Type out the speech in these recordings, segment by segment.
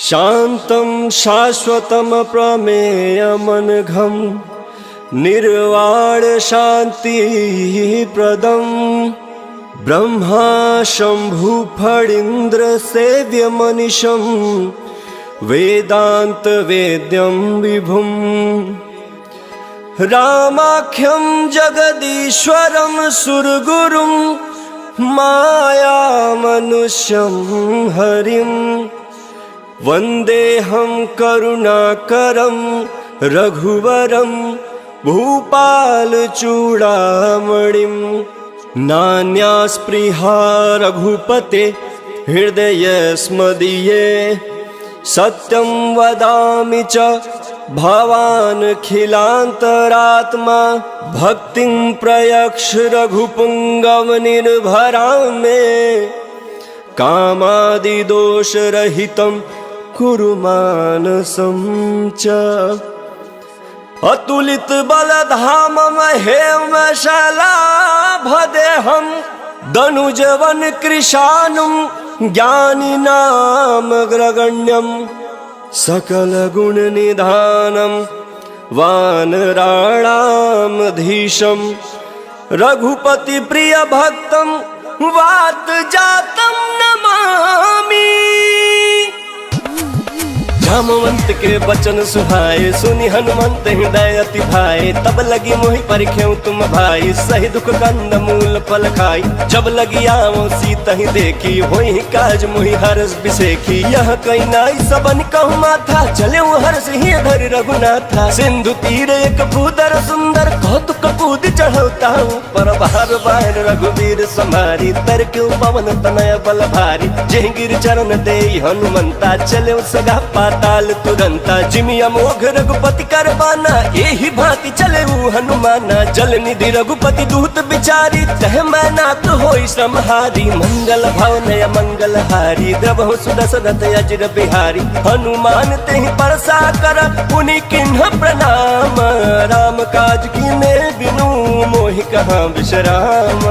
शान्तं शाश्वतं प्रमेयमनघं निर्वाणशान्तिप्रदं ब्रह्मा शम्भुफणीन्द्रसेव्यमनिशं वेदान्तवेद्यं विभुं रामाख्यं जगदीश्वरं सुरगुरुं मायामनुष्यं हरिं वन्देऽहं करुणाकरं रघुवरं भूपालचूडामणिं नान्यास्पृहा रघुपते हृदयस्मदीये सत्यं वदामि च भवानखिलान्तरात्मा भक्तिं प्रयक्ष रघुपुङ्गवनिर्भरां मे कामादिदोषरहितं कुरु मानसं च अतुलितबलधामं हेमशलाभदेहं दनुजवनकृशानुं ज्ञानिनामग्रगण्यं सकलगुणनिधानं वानराणामधीशं रघुपतिप्रियभक्तं वातजातं नमामि। जामवंत के बचन सुहाए सुनि हनुमंत हृदय अति भाए तब लगी मोहि परिख्यऊ तुम भाई सही दुख कंद मूल फल खाई जब लगी आओ सीत ही देखी होई काज मोहि हरस बिसेखी यह कई नाई सबन कहु माथा चले हर्ष ही धर रघुनाथा सिंधु तीर एक भूदर सुंदर कौतुक कूद चढ़ौता पर बार बार रघुवीर समारी तर क्यों पवन तनय बल भारी जय गिर चरण दे हनुमंता चले सगा पाताल तुरंता जिमि अमोघ रघुपति कर बाना यही भांति चले हनुमाना जल निधि रघुपति दूत बिचारी तह मैं नाथ होई श्रमहारी मंगल भवन मंगल हारी द्रवहु सुदशरथ अजर बिहारी हनुमान तेहि परसा कर पुनि किन्ह प्रणाम राम काज कीने बिनु मोहि कहाँ विश्राम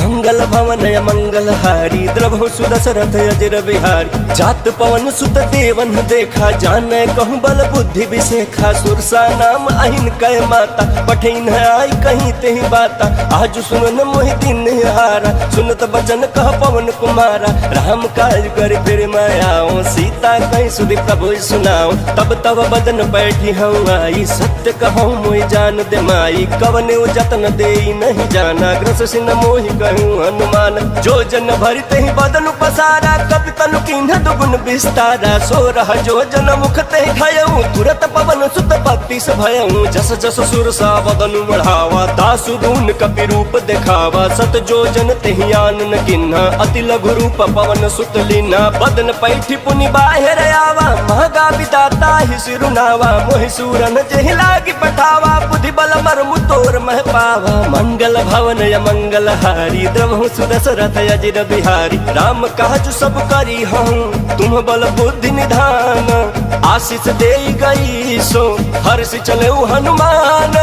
मंगल भवन मंगल हारी द्रवहु सुदशरथ अजर बिहारी जात पवन सुत देवन देखा जाने कहूँ बल बुद्धि विशेखा सुरसा नाम अहिन कह माता पठिन आई कहीं तेहि बाता आज सुनन मोहि दिन हारा सुनत बचन कह पवन कुमारा राम काज कर फिर मैं आओ सीता कहीं सुधि प्रभु सुनाओ तब तब बदन बैठी हूँ आई सत्य कहूँ मोहि जान दे माई कवन जतन दे नहीं जाना ग्रस सिन मोहि कहूँ हनुमान जो जन भरि तेहि बदन पसारा कपि तनु किन्ह दुगुन विस्तारा सो रह जो जन मुख तेहि खयऊँ तुरत पवन सुत भक्ति से भयऊँ जस जस सुर सा बदन बढ़ावा दासु दून कपि रूप दिखावा सत जो जन तेहि आन न किन्हा अति लघु रूप पवन सुत लीना बदन पैठी पुनि बाहिर आवा महगा विदाता ही सिरुनावा मोहि सूरन जेहि लागी पठावा बुद्धि बल मरमु तोर मह पावा मंगल भवन मंगल हारी द्रवहु सुदशरथ अजर बिहारी राम काज सब करी हूँ तुम बल बुद्धि निधान आशीष दे गई सो हर्ष चले हनुमान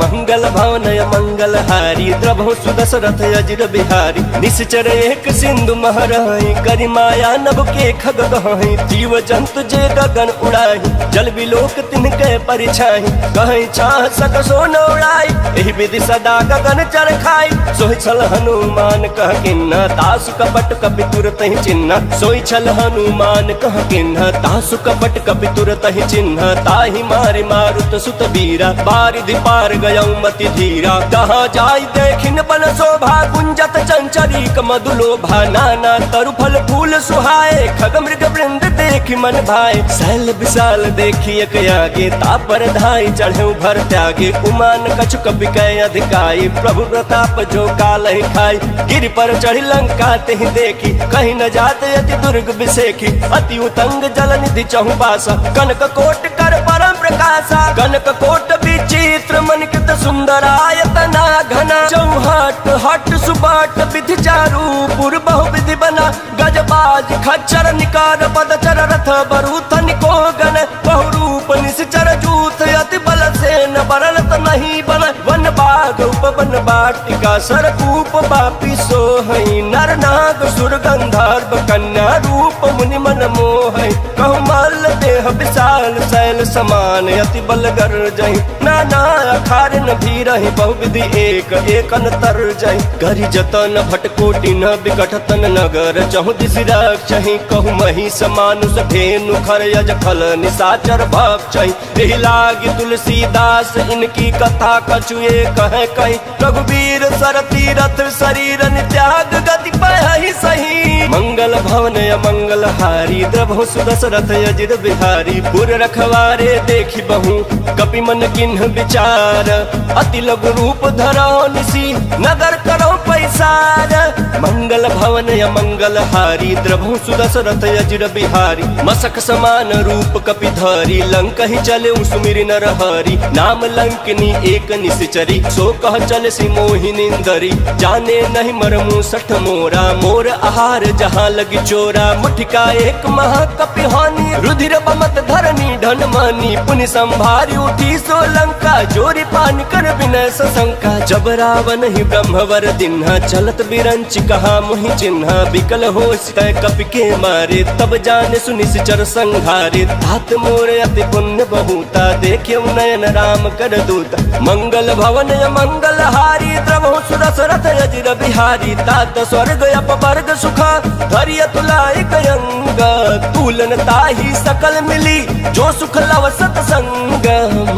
मंगल भवन मंगल हारी द्रवहु सुदशरथ अजर बिहारी निश्चर एक सिंधु महरहि करि माया नभ के खग गहि जीव जंतु जे गगन उड़ाहि जल बिलोक तिनके परिछाहि कहि छाह सक सो न उड़ाई एहि विधि सदा गगन चर खाई सोहि छल हनुमान कह किन्ना दासु कपट कपि तुरत ही चिन्ह सोहि छल हनुमान कह किन्ना दासु कपट कपि तुरत ही चिन्ह ताहि मारि मारुत सुत बीरा बारिधि पार गयऊ मति धीरा कहाँ जाय देखिन बन शोभा गुंजत चंचरीक मधुलोभा नाना तरु फल फूल सुहाए खग मृग वृंद देखि मन भाए शैल विशाल देखी एक आगे तापर धाई चढ़े भर त्यागे उमान कछु कपि कै अधिकाई प्रभु प्रताप जो काल ही खाई गिर पर चढ़ी लंका तेहि देखी कहीं न जाते अति दुर्ग बिसेखी अति उतंग जल निधि चहु पासा कनक कोट कर परम प्रकाशा कनक कोट विचित्र मनिकृत सुंदरायतना घना चौहट हट सुबाट विधि चारु पुर बहु विधि बना गजबाज खच्चर निकार पदचर रथ बरूथ निको गण बहुरूप निश्चर जूथ अति बल से न बरलत नहीं बन वन बाग उपवन बाटिका सरकूप बापी सोहई नर नाग सुर गंधर्व कन्या रूप मुनि मन मोहई कहु मल्ल विशाल शैल समान अति बलगर जही नाना अखार न भी रही बहुविधि एक एक अंतर जही करी जतन भटकोटि न विकट तन नगर चहु दिस रक्षहि कहु मही समानुष धेनु खर यज खल निशाचर भक्षहि एहि लागी तुलसीदास इनकी कथा कछुए कहे कहीं रघुवीर सर तीरथ शरीर त्याग गति पहि सही मंगल भवन मंगल हारी द्रभु सुदशरथ अजिर बिहारी पुर रखवारे देखी बहु कपि मन किन्ह विचार अति लघु रूप धरो निसी नगर करो पैसार मंगल भवन मंगल हारी द्रभु सुदशरथ अजिर बिहारी मसक समान रूप कपि धरी लंक ही चले सुमिर नर हरि नाम लंकनी एक निश्चरी सो कह चल सी मोहिनिंदरी जाने नहीं मरमु सठ मोरा मोर आहार जहाँ लगी चोरा मुठिका एक महाकपि हानि रुधिर बमत धरनी धन मानी पुनि संभारी उठी सो लंका जोरी पान कर विनय सशंका जब रावण ही ब्रह्मवर दिन्हा चलत बिरंच कहा मुहि चिन्हा बिकल होश तय कपि के मारे तब जाने सुनिश्चर संघारे तात मोर अति पुण्य बहुता देखे नयन राम कर दूता मंगल भवन मंगल हारी द्रवहु सुदशरथ अजिर बिहारी तात स्वर्ग अपवर्ग सुखा धैर्य तुलाई कयंग तुलन ताही सकल मिली जो सुख लव सतसंग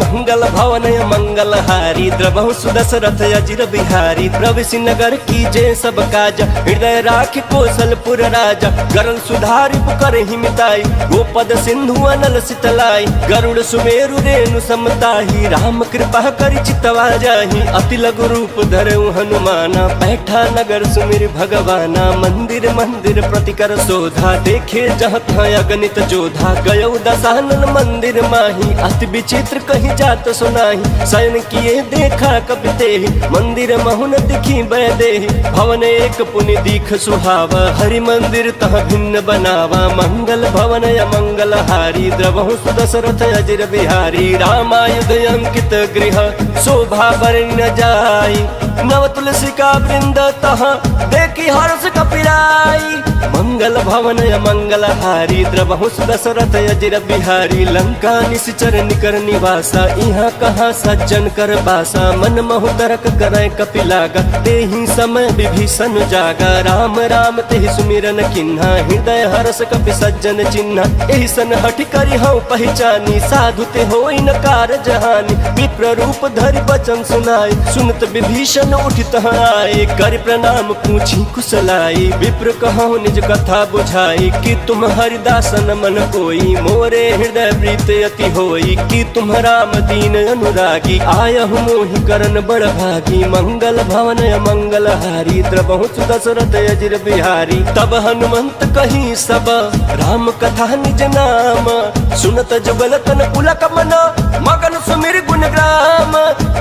मंगल भवन मंगल हारी द्रवहु सुदशरथ अजिर बिहारी प्रविशि नगर की जय सब काज हृदय राख कौशलपुर राजा गरल सुधारि पुकर हिमिताई गोपद सिंधु अनल सितलाई गरुड़ सुमेरु रेणु समताही राम कृपा कर चितवा जाही अति लघु रूप धरऊ हनुमाना बैठा नगर सुमिर भगवाना मंदिर मंदिर प्रतिकर शोधा देखे जहाँ अगणित जोधा गयो दशानन मंदिर माही अति विचित्र कहीं जात सुनाही शयन किए देखा कपि तेहि मंदिर महुन दिखी बैदेहि भवन एक पुनि दीख सुहावा हरि मंदिर तह भिन्न बनावा मंगल भवन मंगल हारी द्रवहु सुदशरथ अजिर बिहारी रामायुध अंकित गृह शोभा बरन जाई नव तुलसी का वृंद तह देखी हर्ष कपिराई मंगल भवन मंगल हारी द्रवहु सुदशरथ अजिर बिहारी लंका निश्चर निकर निवासा यहाँ कहाँ सज्जन कर बासा मन महु तरक करे कपि लागा तेहि समय विभीषण जागा राम राम तेहि सुमिरन किन्हा हृदय हर्ष कपि सज्जन चिन्हा एहि सन हठि करि हौ पहचानी साधु ते होई न कार जहानी विप्र रूप धरि बचन सुनाई सुनत विभीषण उठित आए कर प्रणाम पूछी कुशलाई विप्र कहु निज कथा बुझाई कि तुम हरिदासन मन कोई मोरे हृदय प्रीत अति होई कि तुम राम दीन अनुरागी आयहु मोहि करन बड़ भागी मंगल भवन मंगल हारी द्रवहु सुदशरथ अजिर बिहारी तब हनुमंत कही सब राम कथा निज नाम सुनत जुगल तन पुलक मन मगन सुमिर गुण ग्राम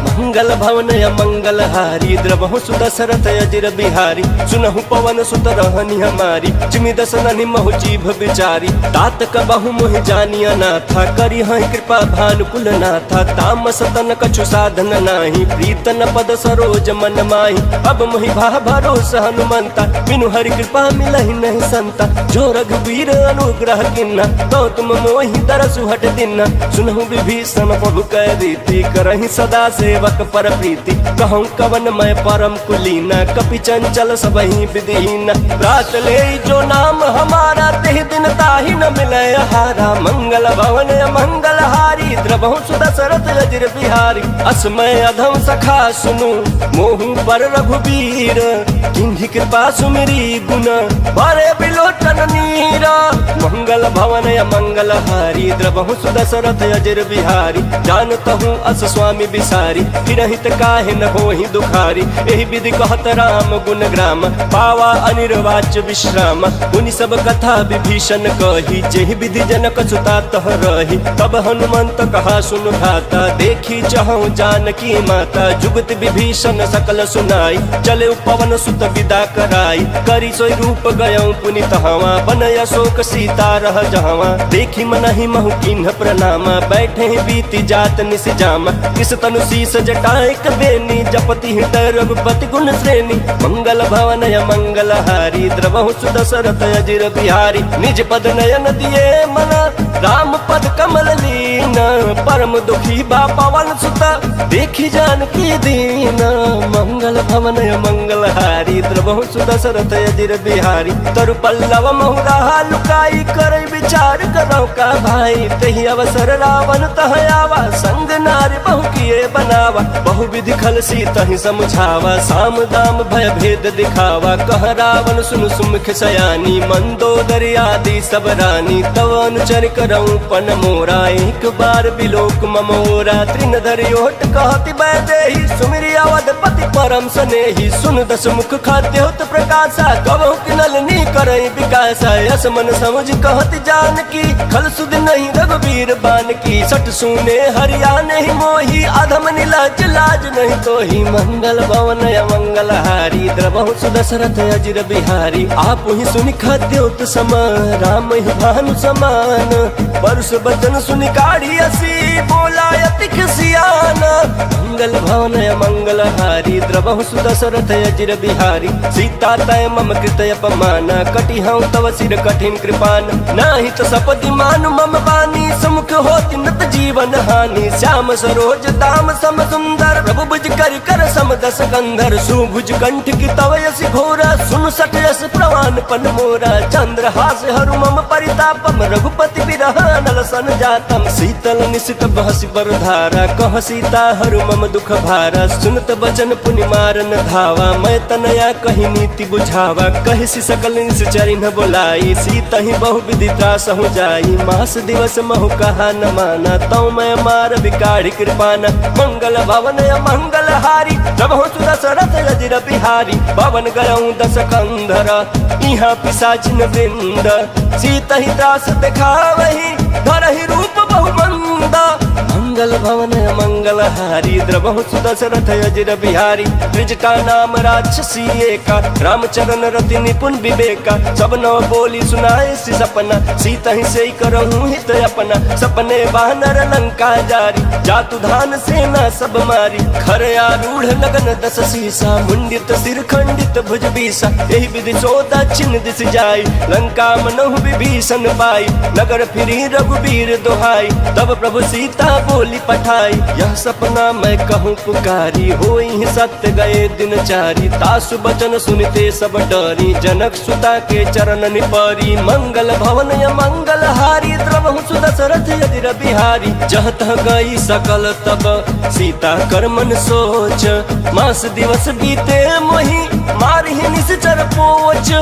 मंगल भवन मंगल हारी द्रवहु सुदशरथ अजिर बिहारी सुनहु पवन सुत रहनी हमारी जिमि दसननि महु जीभ बिचारी तात कबहु मोहि जानिया नाथा करी हहि कृपा भानुकुल नाथा तामस तन कछु साधन नाही प्रीतन पद सरोज मन माही अब मोहि भा भरोसा हनुमंता बिनु हरि कृपा मिलहि नहीं संता जो रघुवीर अनुग्रह किन्ना तो तुम मोहि दरसु हट दिना सुनहु विभीषण प्रभु कह रीति करहि सदा सेवक पर प्रीति कहूँ कवन मैं परम कुलीना कपि चंचल सबहि विधिहीना रात ले जो नाम हमारा तेहि दिन ताहि न मिले हारा मंगल भवन मंगल हारी द्रवहु सुदशरथ अजिर बिहारी असमय अधम सखा सुनु मोहु पर रघुवीर किन्हि कृपा सुमिरी गुण बरे बिलोचन नीरा मंगल भवन मंगल हारी द्रवहु सुदशरथ अजिर बिहारी जानतहु अस स्वामी बिसारी हिरहित काहे न होहि दुखारी एहि विधि कहत राम गुण ग्राम पावा अनिर्वाच्य विश्राम मुनि सब कथा विभीषण कही जेहि विधि जनक सुता तह रही तब हनुमंत कहा सुन भाता देखी चहु जानकी माता जुगत विभीषण सकल सुनाई चले पवन सुत विदा कराई करी सोई रूप गयौ पुनि तहवा बनय अशोक सीता रह जहवा देखी मनहि महु किन्ह प्रणामा बैठे बीती जात निस जामा किस तनु शीस जटाएक बेनी जपति हृदय रघुपति गुण श्रेणी मंगल भवन मंगल हारी द्रवहु सुदशरथ अजिर बिहारी निज पद नयन दिए मन राम पद कम परम दुखी बा पवन सुत देखी जानकी दीन। मंगल भवन मंगल हारी द्रवहु सुदशरथ अजिर बिहारी। तरु पल्लव महुरा लुकाई कर विचार करो का भाई। तही अवसर रावण तह आवा संग नारी बहु किए बनावा। बहु विधि खल सी तही समझावा साम दाम भय भेद दिखावा। कह रावण सुन सुमुख सयानी मंदोदरी आदि सब रानी। तव अनुचर करऊं पन मोरा एक बार बिलोक ममोरा। तृण धरि ओट कहति बैदेही सुमिरि अवधपति परम स्नेही। सुन दस मुख खाद्योत प्रकाशा कबहु किनलनी करई विकासा। यस मन समझ कहति जानकी खल सुध नहीं रघुबीर बानकी। सठ सुने हरियाणे ही मोही अधम नीलाज लाज नहीं तो ही। मंगल भवन मंगल हारी द्रवहु सुदशरथ अजिर बिहारी। आप ही सुनि खाद्योत समान राम ही भानु समान। परुष बचन सुनि काढ़ी असी बोला अति खिसियान। मंगल भवन मंगल हारी द्रवहु सुदशरथ अजिर बिहारी। सीता तय मम कृत अपमाना कटि हूँ तव सिर कठिन कृपान। नाही तो सपदि मानु मम बानी समुख होति नत जीवन हानि। श्याम सरोज दाम सम सुंदर प्रभु भुज कर कर सम दस कंधर। सुभुज कंठ की तव यस घोरा सुन सठ यस प्रवान पन मोरा। चंद्र हास हरु मम परितापम रघुपति बिरह नल सन जातम। शीतल निशित बहसि बर धारा कह सीता हरु मम दुख भारा। सुनत बचन पुनि मारन धावा मैं तनया कही नीति बुझावा। कहि सि सकल निश्चरि न बोलाई सीता ही बहु विधि त्रास हो जाई। मास दिवस महु कहा न माना तौ मैं मार बिकाढ़ी कृपाना। मंगल भवन मंगल हारी प्रभु सुदशरथ अजिर बिहारी। भवन गयऊं दस कंधर इहाँ पिशाचिन वृंद। सीता ही त्रास दिखावही धरहि रूप बहु मंदा। मंगल भवन मंगल हारी द्रवहु सुदशरथ अजिर बिहारी। त्रिजटा नाम राक्षसी एका रामचरण रति निपुण विवेका। सब नव बोली सुनाए सि सपना सीता ही से करहूँ हित अपना। सपने वानर लंका जारी जातु धान सेना सब मारी। खर आरूढ़ लगन दस सीसा मुंडित सिर खंडित भुज बीसा। यही विधि चौदह छिन्न दिस जाई लंका मनहु विभीषण पाई। नगर फिरी रघुबीर दोहाई तब प्रभु सीता बोली पठाई। यह सपना मैं कहूँ पुकारी होई सत्य गए दिन चारी। तासु बचन सुनते सब डरी जनक सुता के चरण निपरी। मंगल भवन मंगल हारी द्रवहु सुदशरथ अजिर बिहारी। जह तह गई सकल तब सीता कर मन सोच। मास दिवस बीते मोहि मारहि निश्चर पोच।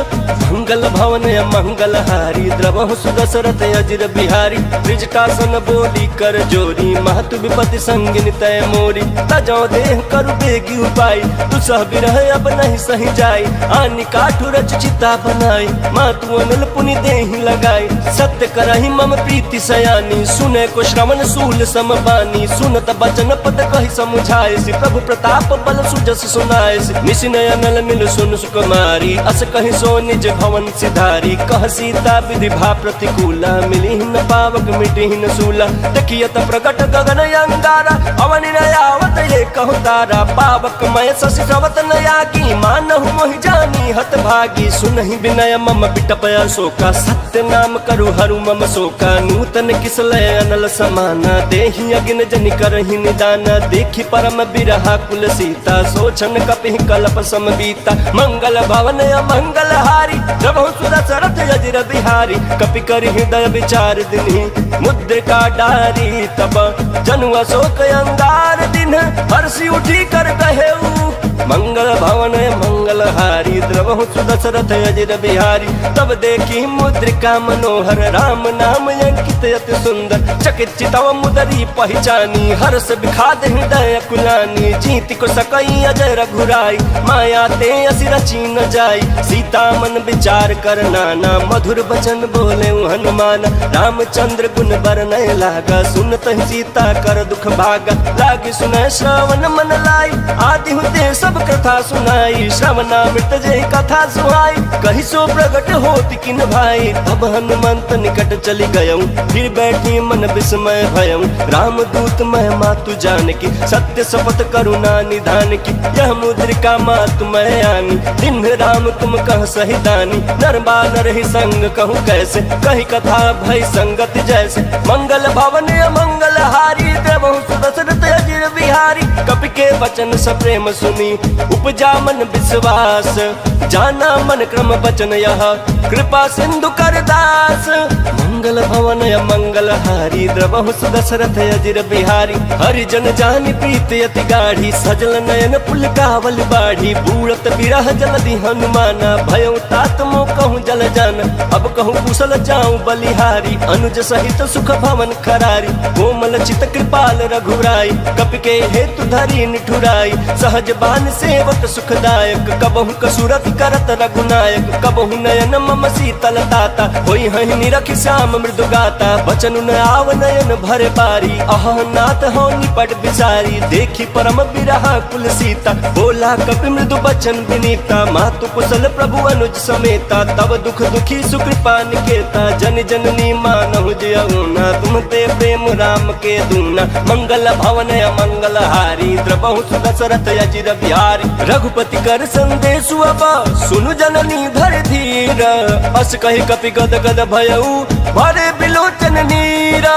मंगल भवन मंगल हारी द्रवहु सुदशरथ अजिर बिहारी। त्रिजटासन बोली कर जोरी महतु विपति संगिन तय मोरी। तजौ देह करु बेगी उपाय दुसह बिरह अब नहीं सही जाई। आनि काठु रच चिता बनाई मातु अनल पुनि देहि लगाई। सत्य करहि मम प्रीति सयानी सुने को श्रवण सूल समबानी। सुनत बचन पद कहि समुझाए प्रभु प्रताप बल सुजस सुनाए। निशिनय अनल मिल सुन सुकुमारी अस कहि सो निज भवन सिधारी। कह सीता विधि भा प्रतिकूला मिली न पावक मिटी न सूला। देखियत प्रकट गगन अंगारा अवनि नयावत ये कहु तारा। पावक मय शशि श्रवत नयागी मानहु मोहि जानी हत भागी। सुनहि विनय मम बिटप अशोका सत्य नाम करु हरु मम शोका। नूतन किसलय अनल समाना देहि अगिन जनि करहि निदाना। देखि परम बिरहा कुल सीता सोचन कपि कल्प समबीता। मंगल भवन मंगल हारी प्रभु सुदशरथ अजिर बिहारी। कपि करि हृदय विचार दिन्हि मुद्रिका डारी। तब जनु अशोक अंगार दिन हर्षि उठी कर कहेऊ। मंगल भवन मंगल हारी द्रवहु सुदशरथ अजिर बिहारी। तब देखी मुद्रिका मनोहर राम नाम अंकित अति सुंदर। चकित चितव मुदरी पहचानी हर्ष विखाद हृदय कुलानी। जीति को सकई अजय रघुराई माया ते असि रची न जाई। सीता मन विचार कर नाना मधुर बचन बोले हनुमान। रामचंद्र गुण बरनय लागा सुनत सीता कर दुख भागा। लागी सुनय श्रवण मन लाई आदि हुते सब कथा सुनाई। श्रवणामृत जय कथा सुहाई कहि सो प्रगट होति किन भाई। तब हनुमंत निकट चली गयऊं फिर बैठी मन विस्मय भयऊं। राम दूत मैं मातु जानकी सत्य शपथ करुणा निधान की। यह मुद्रिका मातु मैं आनी दिन राम तुम कह सही दानी। नर बानर ही संग कहूँ कैसे कही कथा भई संगति जैसे। मंगल भवन मंगल हारी के वचन सप्रेम सुनी उपजा मन विश्वास, जाना मन क्रम वचन यह कृपा सिंधु कर दास। मंगल भवन मंगल हारी द्रवहु दशरथ अजिर बिहारी, हरिजन जानी प्रीत अति गाढ़ी सजल नयन पुलकावल बाढ़ी। बूढ़त बिरह जलधि हनुमाना भयउ तात मो कहूँ जल जान, अब कहूँ कुशल जाऊँ बलिहारी। अनुज सहित सुख भवन खरारी, कोमल चित कृपाल रघुराई। कपि के हेतु धरी निठुराई, सहज बान सेवक सुखदायक। कबहु कसुरत करत रघुनायक, कबहु नयन मम शीतल ताता। होई हहि निरखि श्याम मृदु गाता, बचन न आव नयन भर बारी। अह नाथ हो निपट बिसारी, देखी परम बिरहा कुल सीता। बोला कपि मृदु बचन विनीता, मातु कुशल प्रभु अनुज समेता। तब दुख दुखी सुकृपा निकेता, जन जननी मानहु जियउना। तुम ते प्रेम राम के दूना, मंगल भवन मंगल हारी द्रवहु दशरथ अजिर बिहारी। रघुपति कर संदेशु अब सुनु जननी धर धीर, अस कहि कपि गद गद भयउ भरे बिलोचन नीरा।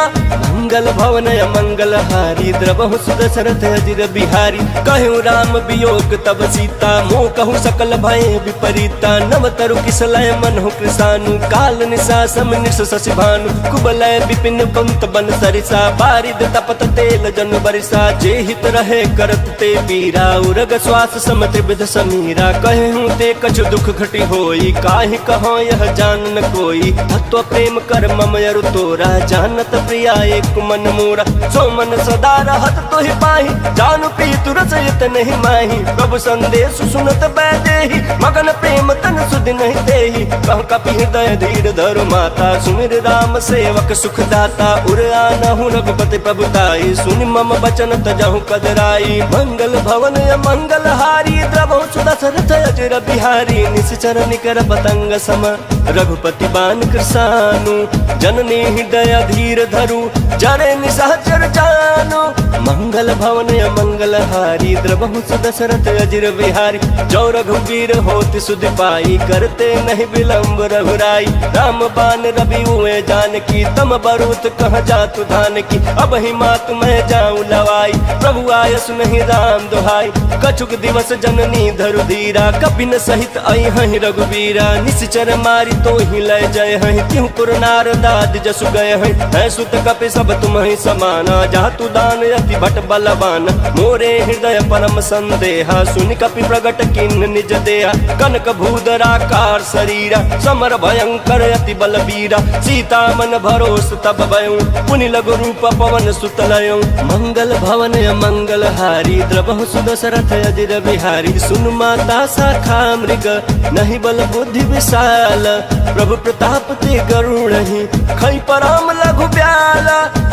मंगल भवन मंगल हारी द्रवहु दशरथ अजिर बिहारी। कहु राम वियोग तब सीता, मोह कहु सकल भय विपरीता। नव तरु किसलय मनहु कृसानु, काल निशा सम निश शशि भानु। कुबलय विपिन कुंत बन सरिसा, बारिद तपत तेल जन बरिसा। जे हित रहे करत ते पीरा, उरग श्वास सम त्रिविध समीरा। कहूँ ते कछु दुख घटी होई, काहि कहो यह जान न कोई। तत्व प्रेम कर मम अरु तोरा, जानत प्रिया एक मन मोरा। सो मन सदा रहत तोहि पाहि, जानु प्रीतु रसयत नहीं माही। प्रभु संदेश सुनत बैदेहि, मगन प्रेम तन सुध नहीं देहि। कह कपि हृदय धीर धरु माता, सुमिर राम सेवक सुख दाता। उर आनहु रघुपति प्रभुताई, सुनि मम बचन तजहु कदराई। मंगल भवन मंगल हारी द्रवहु दशरथ अजिर बिहारी। निश्चर निकर पतंग सम रघुपति बान कृसानु, जननी हृदय धीर धरु जरे निशाचर जानो। मंगल भवन मंगल हारी द्रवहु दशरथ अजिर बिहारी। जो रघुवीर होति सुधि पाई, करते नहीं विलंब रघुराई। राम बान रवि हुए जानकी, तम बरूत कह जातु धान की। अब ही मात मैं जाऊं लवाई, प्रभु आयस नहीं राम दोहाई। कछुक दिवस जननी धरु धीरा, कपि न सहित आई हहि रघुवीरा। निश्चर मारी तो ही लय जय हहि, त्यों पुर नारदाद जसु गए हहि। है सुत कपि सब तुम ही समाना, जातु दान अति भट बलवान। मोरे हृदय परम संदेहा, सुनि कपि प्रगट किन्न निज देहा। कनक भूधराकार शरीरा, समर भयंकर अति बलबीरा। सीता मन भरोस तब भयउ, पुनि लघु रूप पवन सुत लयउ। मंगल भवन मंगल हारी द्रवहु दशरथ अजिर बिहारी। सुनु माता शाखा मृग, नहीं बल बुद्धि विशाल। प्रभु प्रताप ते गरुड़हि, खै परम लघु ब्याल।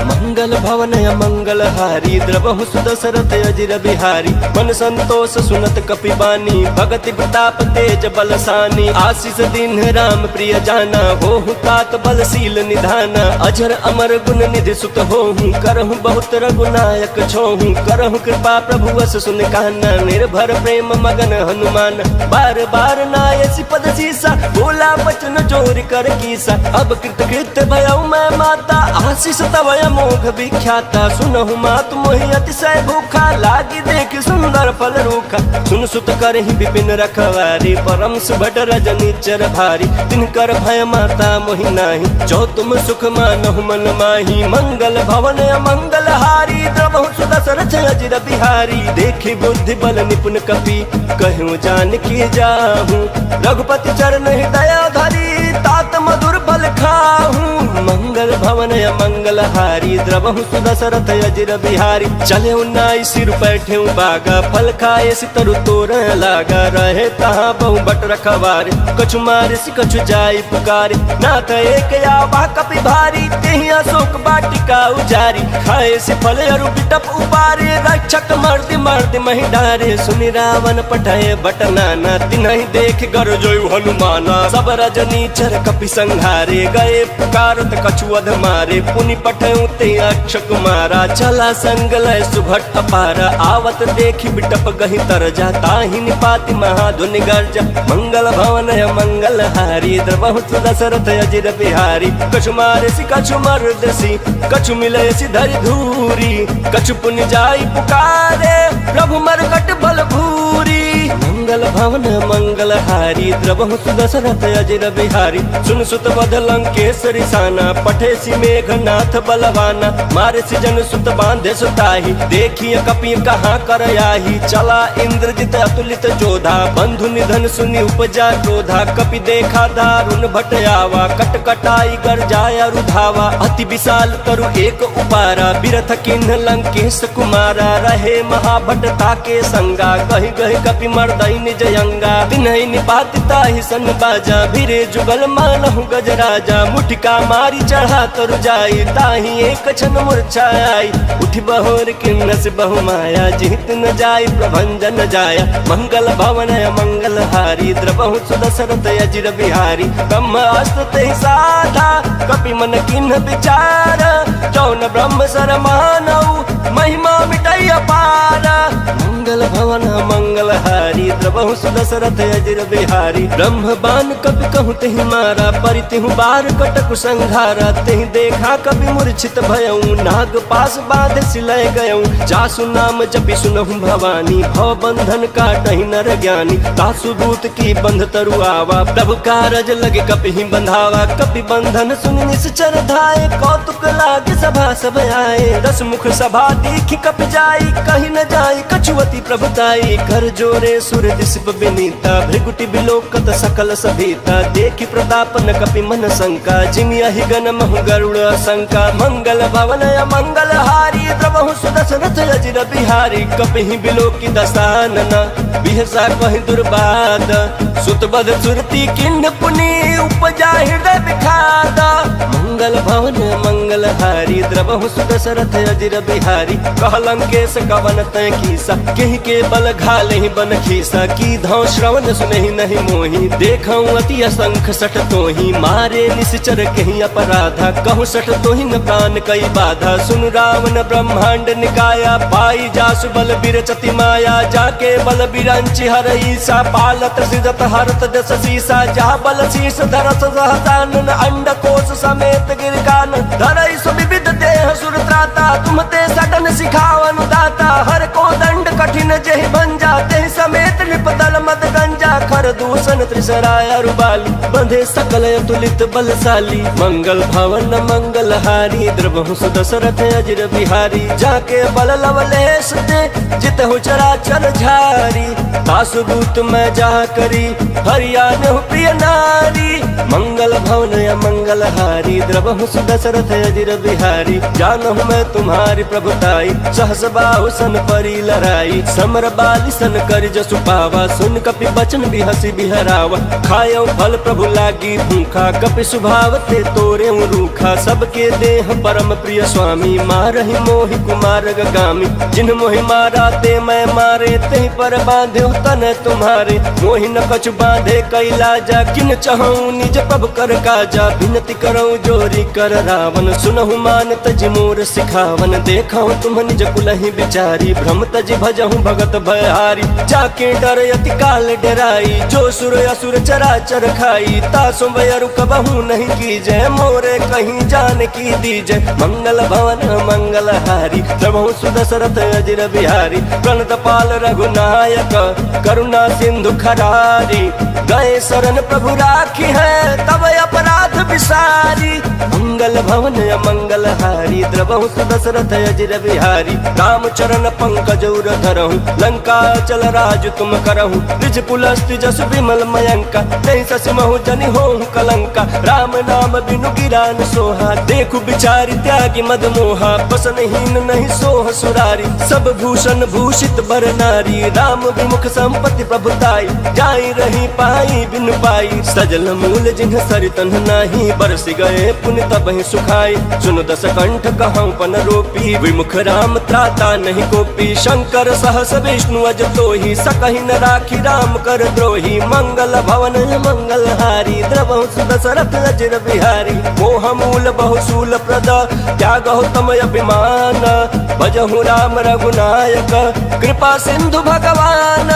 मंगल भवन मंगल हारी द्रवहु दशरथ अजिर बिहारी। मन संतोष सुनत कपि बानी, भगति प्रताप तेज बलसानी। आशीष दीन राम प्रिय जाना, होहु तात बलशील निधाना। अजर अमर गुण निधि सुत होहु, करहु बहुत रघुनायक छोहु। करहु कृपा प्रभु अस सुन काना, निर्भर प्रेम मगन हनुमान। बार बार नायसि पद सीसा, बोला बचन चोरी कर कीसा। अब कृत कृत भयउ मैं माता, आशीष तव अमोघ विख्याता। सुनहु मातु मोहि अतिशय भूखा, लागी देख सुंदर फल रूखा। सुन सुत करहि विपिन रखवारी, परम सुभट रजनीचर भारी। तिनकर भय माता मोहि नाही, जो तुम सुख मानहु मन माही। मंगल भवन मंगल हारी द्रवहु दशरथ अजिर बिहारी। देखी बुद्धि बल निपुण कपि, कहूँ जान की जाहू। रघुपति चरण हृदय धरी, तात मधुर फल खाहू। मंगल भवन मंगल हारी द्रवहु दशरथ अजिर बिहारी। चले उन्नाई सिर बैठे बागा, फल खाए सितरु तोर लागा। रहे तहाँ बहु बट रखवारे, कछु मारे सि कछु जाई पुकारे। नाथ एक आवा कपि भारी, तेहि अशोक वाटिका उजारी। खाए से फल अरु बिटप उबारे, रक्षक मर्दि मर्दि महि डारे। सुनि रावण पठाए बट नाना, तिन्हि देख गरजोयु हनुमाना। सब रजनीचर कपि संहारे, गए पुकार ताकत कछुअध मारे पुनि पठऊ ते अक्ष कुमारा चला संगलय सुभट अपारा आवत देखी बिटप गही तरजा ताहि निपाति महाधुनि गर्जा मंगल भवन मंगल हारी द्रवहु दशरथ अजिर बिहारी कछु मारे सी कछु मर्दसी कछु मिले सी धरि धूरी कछु पुनि जाई पुकारे प्रभु मरकट बल भूरी मंगल भवन मंगल हारी द्रवहु दशरथ अजिर बिहारी सुन सुत बध लंकेश्वरी साना पठे सी मेघनाथ बलवाना मारे सी जन सुत बांधे सुताही देखिए कपि कहाँ कर आही चला इंद्रजित अतुलित जोधा बंधु निधन सुनि उपजा क्रोधा कपि देखा दारुण भट आवा कट कटाई कर जाया रुधावा अति विशाल तरु एक उपारा बिरथ किन्ह लंकेश कुमारा रहे महाभट ताके संगा गहि गहि कपि मर्दई निज अंगा तिन्हि निपाति ताहि सन बाजा भिरे जुगल मानहु गजराजा मुठिका मारी चढ़ा तरु जाई ताहि एक क्षण मूर्छाई उठि बहोर किन्न से बहु माया जीत न जाई प्रभंजन जाया मंगल भवन मंगल हारी द्रवहु दशरथ अजिर बिहारी ब्रह्मास्त्र ते साधा कपि मन किन्ह विचार जौन ब्रह्म सर मानऊ महिमा मिटई अपार मंगल भवन मंगल हारी द्रवहु दशरथ अजिर बिहारी ब्रह्म बान कपि कहु तेहि मारा परितिहु बार कटक संघारा तेहि देखा कपि मूर्छित भयऊ नाग पास बांध सिलय गयऊ जासु नाम जपि सुनहु भवानी भव बंधन काटहि नर ज्ञानी तासु दूत की बंध तरु आवा प्रभु कारज लगे कपि ही बंधावा कपि बंधन सुनि निश्चर धाये कौतुक लागे सभा सब आए दस मुख सभा देखी कपि जाई कहीं न जाई कछुवती प्रभुताई कर जोरे सुर दिसप विनीता भृगुटि बिलोकत सकल सभीता देखी प्रताप न कपि मन शंका जिमि अहि गण महु गरुड़ शंका मंगल भवन मंगल हारी द्रवहु दशरथ अजिर बिहारी कपि ही बिलोकी दसानना बिहसा कहि दुर्बाद सुत बध सुरती किन्ह पुनि उपजा हृदय विखाद मंगल भवन मंगल हारी द्रवहु दशरथ अजिर बिहारी कहलंकेश कवन तय कीसा केहि के बल घाले बन खीसा की धौ श्रवण सुनहि नहीं मोहि देखऊं अति असंख सठ तोहि मारे निश्चर कहीं अपराधा कहूँ सठ तोहि न प्राण कई बाधा सुन रावण ब्रह्मांड निकाया पाई जासु बल बिरचति माया जाके बल बिरंचि हर ईसा पालत सिजत हरत दस सीसा जा बल शीस धरस सहसानन अंड कोश समेत गिरकान धरई सुविविध देह सुर त्राता तुम ते सडन सिखावन दाता हर को दंड कठिन जेहि भंजा तेहि समेत निपदल मद गंजा खर दूषण त्रिसराय अरुबाली बंधे सकल अतुलित बलशाली मंगल भवन मंगल हारी द्रवहु दशरथ अजिर बिहारी जाके बल लवलेश ते जितहु चराचर झारी तासु दूत मैं जा करी हरियाण प्रिय नारी मंगल भवन मंगल हारी द्रवहु दशरथ अजिर बिहारी जानहु मैं तुम्हारी प्रभुताई सहस बाहु सन परी लड़ाई समर बाली सन कर जसु पावा सुन कपि बचन बिहसी बिहरावा खायो फल प्रभु लागी भूखा कपि स्वभाव ते तोरे रूखा सबके देह परम प्रिय स्वामी मारहि मोहि कुमार गामी जिन मोहि मारा ते मैं मारे ते पर बांधे तन तुम्हारे मोहि न कछु बांधे कैलाजा किन चहऊं निज प्रभु कर काजा विनती करऊं जोरी कर रावण सुनहु मान तज मोर सिखावन देखऊं तुम निज कुलहि बिचारी भ्रम तज भजहु भगत भयहारी जाके डर अति काल डराई जो सुर असुर चराचर खाई तासु बयरु कबहू नहीं की जय मोरे कहीं जान की दीजय मंगल भवन मंगल हारी द्रवहु दशरथ अजिर बिहारी प्रणत पाल रघुनायक करुणा सिंधु खरारी गए शरण प्रभु राखी है तब अपराध विसारी मंगल भवन मंगल हारी द्रवहु दशरथ अजिर बिहारी राम चरण पंकज उर धरहु लंका चल राज तुम करहु निज पुलस्ति जसु विमल मयंका नहीं ससमहु जनि होहु कलंका राम नाम बिनु गिरान सोहा देखु बिचारी त्यागी मद मोहा बसनहीन नहीं सोह सुरारी सब भूषण भूषित बर नारी राम विमुख संपत्ति प्रभुताई जाई रही पाई बिनु पाई सजल मूल जिन्ह सरितन नाही बरस गए पुण्य तबहि सुखाई सुन दस कंठ कहूँ पन रोपी विमुख राम त्राता नहीं कोपी शंकर सहस विष्णु अज तो ही सकहि न राखी राम कर द्रोही मंगल भवन मंगल हारी द्रवहु दशरथ अजर बिहारी मोह मूल बहुशूल प्रद त्यागहु तम अभिमान भजहु राम रघुनायक कृपा सिंधु भगवान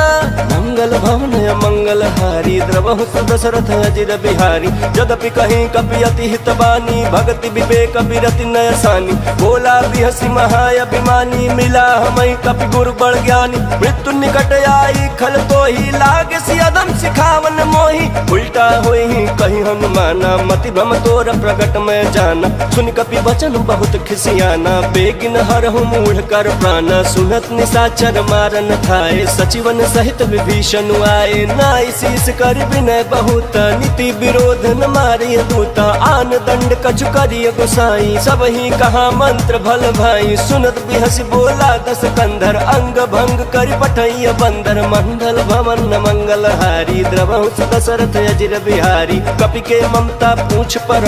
मंगल भवन मंगल हारी द्रवहु दशरथ अजर बिहारी यद्यपि कहीं कपि अति हितबानी भक्ति विवेक विरति नयसानी बोला बिहसी महाअभिमानी मिला हमें कपि गुरु बड़ ज्ञानी मृत्यु निकट आई खल तो ही लागे सियदम सिखावन मोही उल्टा हुई ही कहीं हनुमाना मति भ्रम तोर प्रगट में जाना सुन कपि वचन बहुत खिसियाना बेगिन हरहु मूढ़ कर प्राण सुनत निशाचर मारन थाए सचिवन सहित विभीषण आए नाई शीस कर विनय बहुत नीति विरोध न मारिय दूता आन दंड कछु करिय गोसाई सब ही कहा मंत्र भल भाई सुनत बिहसी बोला दस कंधर अंग भंग कर पठैय बंदर मंगल भवन मंगल हारी द्रवहु दशरथ अजर बिहारी कपि के ममता पूछ पर